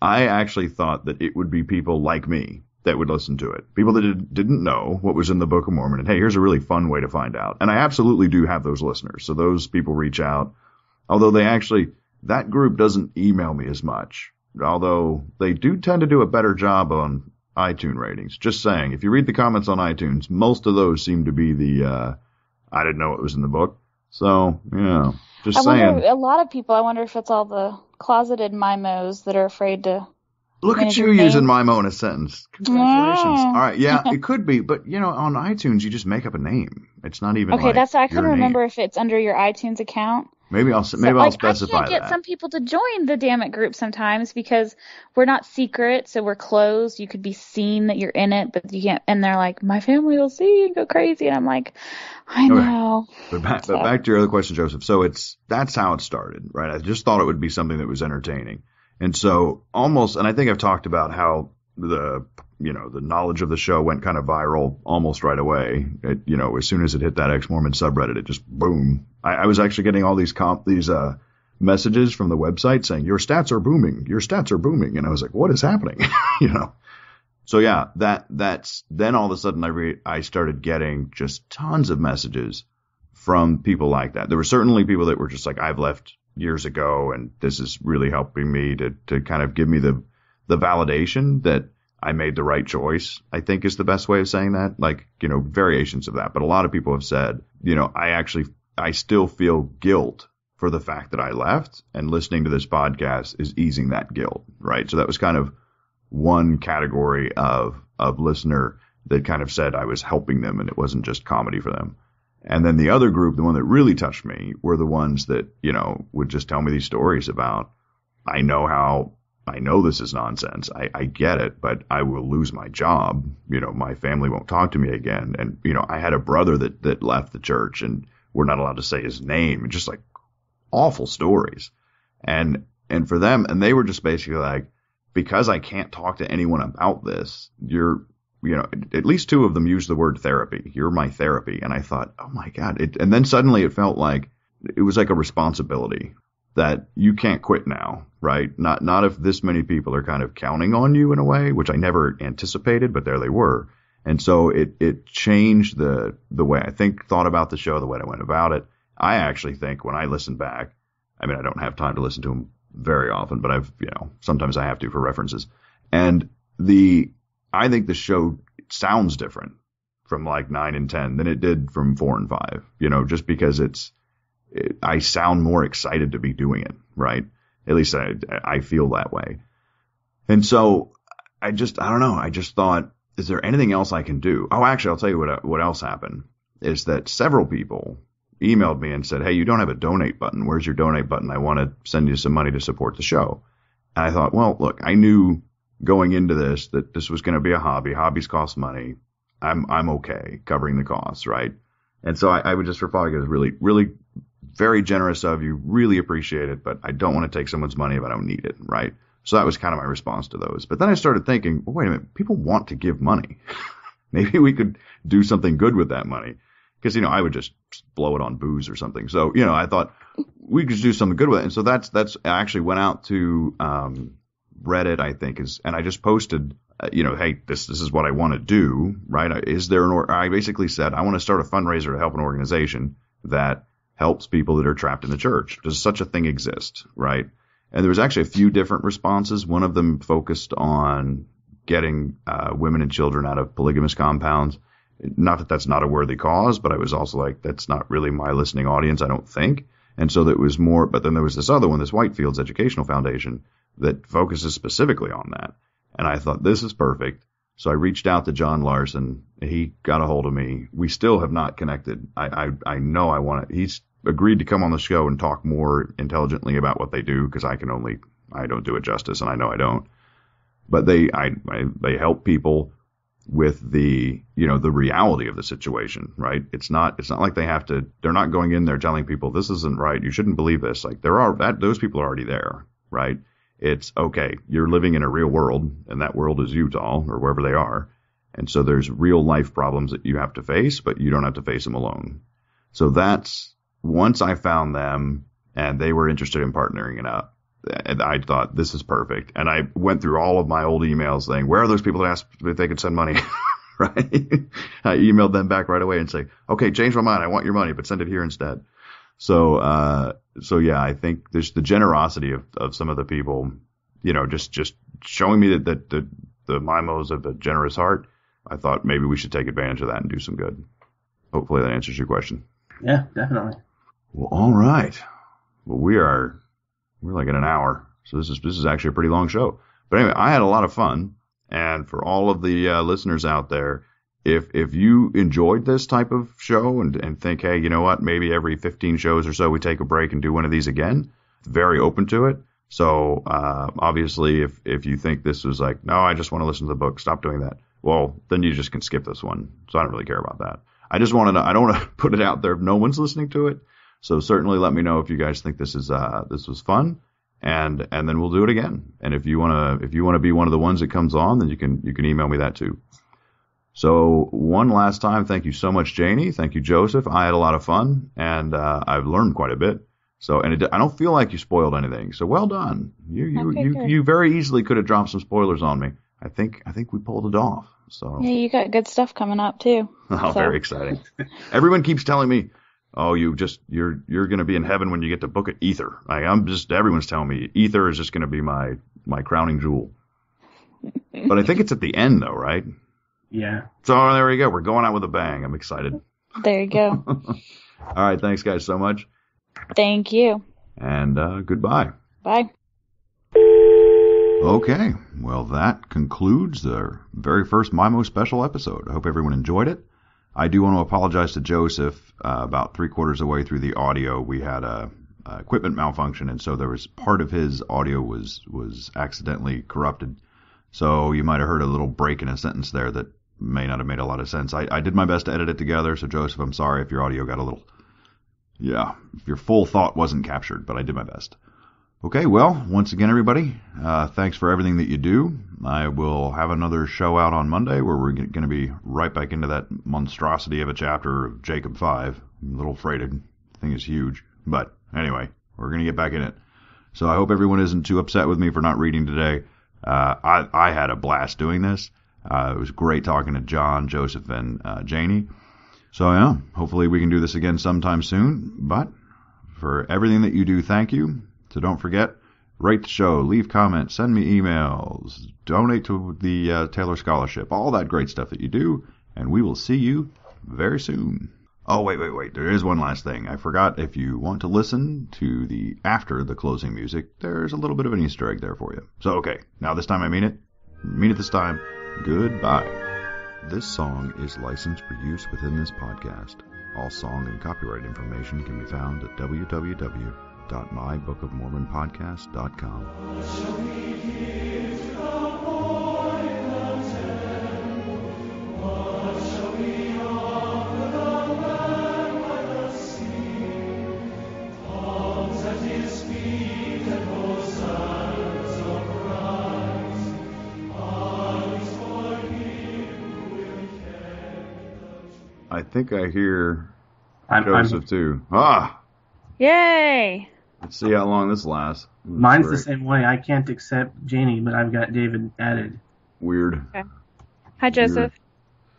I actually thought that it would be people like me that would listen to it. People that didn't know what was in the Book of Mormon. And hey, here's a really fun way to find out. And I absolutely do have those listeners. So those people reach out. Although that group doesn't email me as much. Although they do tend to do a better job on iTunes ratings. Just saying, if you read the comments on iTunes, most of those seem to be the, I didn't know it was in the book. So, yeah, just saying. A lot of people, I wonder if it's all the closeted Mymos that are afraid to. Look at you using Mymo in a sentence. Congratulations. All right. Yeah, it could be. But, on iTunes, you just make up a name. It's not even okay, I couldn't remember name. if it's under your iTunes account. Maybe I'll specify I can't get some people to join the Damn It group sometimes because we're not secret, so we're closed. You could be seen that you're in it, but you can't. And they're like, my family will see you and go crazy. And I'm like, I know. But back to your other question, Joseph. So that's how it started, right? I just thought it would be something that was entertaining. And so and I think I've talked about how the the knowledge of the show went kind of viral almost right away. As soon as it hit that ex-Mormon subreddit, it just boom. I was actually getting all these messages from the website saying, your stats are booming. And I was like, what is happening? So yeah, that's then all of a sudden I started getting just tons of messages from people like that. There were certainly people that were just like, I've left years ago and this is really helping me to kind of give me the validation that I made the right choice, I think is the best way of saying that. Like, variations of that. But a lot of people have said, I still feel guilt for the fact that I left, and listening to this podcast is easing that guilt, right? So that was kind of one category of listener that kind of said I was helping them and it wasn't just comedy for them. And then the other group, the one that really touched me, were the ones that, would just tell me these stories about, I know this is nonsense. I get it, but I will lose my job. My family won't talk to me again. And, I had a brother that left the church and we're not allowed to say his name, and just like awful stories. And for them, and they were just basically like, because I can't talk to anyone about this, at least two of them used the word therapy. You're my therapy. And I thought, oh my God. And then suddenly it felt like it was like a responsibility that you can't quit now, right? Not if this many people are kind of counting on you in a way, which I never anticipated, but there they were. And so it changed the way I thought about the show, the way I went about it. I actually think when I listen back, I mean, I don't have time to listen to them very often, but sometimes I have to for references. And I think the show sounds different from like 9 and 10 than it did from 4 and 5, just because I sound more excited to be doing it, right? At least I feel that way. And so I don't know. I just thought, is there anything else I can do? Oh, actually, I'll tell you what else happened is that several people emailed me and said, hey, you don't have a donate button. Where's your donate button? I want to send you some money to support the show. And I thought, well, look, I knew going into this that this was going to be a hobby. Hobbies cost money. I'm okay covering the costs, right? And so I would just reply, it was really, really very generous of you. Really appreciate it, but I don't want to take someone's money if I don't need it, right? So that was kind of my response to those. But then I started thinking, well, wait a minute, people want to give money. Maybe we could do something good with that money. Because, I would just blow it on booze or something. So, I thought we could do something good with it. And so that's I actually went out to Reddit, I think, and I just posted, hey, this is what I want to do, right? I basically said, I want to start a fundraiser to help an organization that helps people that are trapped in the church. Does such a thing exist, right? And there was actually a few different responses. One of them focused on getting women and children out of polygamous compounds. Not that that's not a worthy cause, but I was also like, that's not really my listening audience, I don't think. And so that was more, but then there was this other one, this Whitefields Educational Foundation, that focuses specifically on that. And I thought, this is perfect. So I reached out to John Larson. He got a hold of me. We still have not connected. I know I want to, he's agreed to come on the show and talk more intelligently about what they do, because I don't do it justice, and I know I don't. But they help people with the reality of the situation, right? It's not like they're not going in there telling people this isn't right, you shouldn't believe this. Like those people are already there, right? It's okay, you're living in a real world, and that world is Utah or wherever they are. And so there's real life problems that you have to face, but you don't have to face them alone. So that's, once I found them and they were interested in partnering it up, and I thought, this is perfect. And I went through all of my old emails saying, where are those people that asked if they could send money? Right? I emailed them back right away and say, okay, change my mind. I want your money, but send it here instead. So yeah, I think there's the generosity of some of the people, just showing me that the Mymos have a generous heart. I thought maybe we should take advantage of that and do some good. Hopefully that answers your question. Yeah, definitely. Well, all right. Well, we're like at an hour, so this is actually a pretty long show. But anyway, I had a lot of fun, and for all of the listeners out there, if you enjoyed this type of show and think, hey, you know what, maybe every 15 shows or so we take a break and do one of these again, very open to it. So obviously, if you think this was like, no, I just want to listen to the book, stop doing that. Well, then you just can skip this one. So I don't really care about that. I don't want to put it out there if no one's listening to it. So certainly let me know if you guys think this was fun. and then we'll do it again. And if you wanna be one of the ones that comes on, then you can email me that too. So one last time, thank you so much, Janie. Thank you, Joseph. I had a lot of fun, and I've learned quite a bit. So, I don't feel like you spoiled anything. So well done. You very easily could have dropped some spoilers on me. I think we pulled it off. So yeah, you got good stuff coming up too. Oh, very exciting. Everyone keeps telling me, oh, you're going to be in heaven when you get to book at Ether. Everyone's telling me Ether is just going to be my crowning jewel. But I think it's at the end though, right? Yeah. So there we go. We're going out with a bang. I'm excited. There you go. All right. Thanks, guys, so much. Thank you. And goodbye. Bye. Okay. Well, that concludes the very first Mymo special episode. I hope everyone enjoyed it. I do want to apologize to Joseph. About 3/4 of the way through the audio, we had a equipment malfunction, and so there was part of his audio was accidentally corrupted. So you might have heard a little break in a sentence there that may not have made a lot of sense. I did my best to edit it together, so Joseph, I'm sorry if your audio got a little, if your full thought wasn't captured, but I did my best. Okay, well, once again, everybody, thanks for everything that you do. I will have another show out on Monday where we're going to be right back into that monstrosity of a chapter of Jacob 5. I'm a little freighted. The thing is huge. But anyway, we're going to get back in it. So I hope everyone isn't too upset with me for not reading today. I had a blast doing this. It was great talking to John, Joseph, and Janie. So yeah, hopefully we can do this again sometime soon. But for everything that you do, thank you. So don't forget, rate the show, leave comments, send me emails, donate to the Taylor Scholarship, all that great stuff that you do, and we will see you very soon. Oh, wait. There is one last thing. I forgot, if you want to listen to after the closing music, there's a little bit of an Easter egg there for you. So, okay, now this time I mean it. Mean it this time. Goodbye. This song is licensed for use within this podcast. All song and copyright information can be found at www.mybookofmormonpodcast.com. I think I hear Joseph too. Yay! Let's see how long this lasts. Mine's the same way. I can't accept Janie, but I've got David added. Weird. Okay. Hi, Joseph. Weird.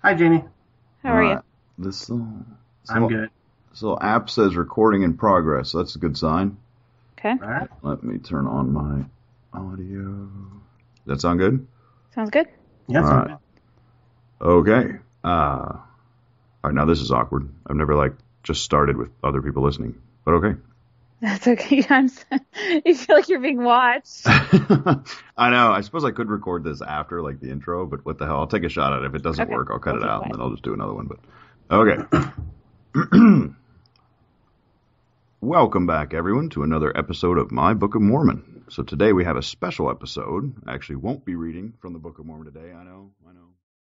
Hi, Janie. How are you? I'm good. So app says recording in progress. So that's a good sign. Okay. All right. Let me turn on my audio. Does that sound good? Sounds good. Yeah, All sounds right. good. Okay. All right, now this is awkward. I've never just started with other people listening, but okay. That's okay. You feel like you're being watched. I know. I suppose I could record this after the intro, but what the hell? I'll take a shot at it. If it doesn't work, I'll cut it out, and then I'll just do another one. But okay. Welcome back, everyone, to another episode of My Book of Mormon. So today we have a special episode. I actually won't be reading from the Book of Mormon today. I know.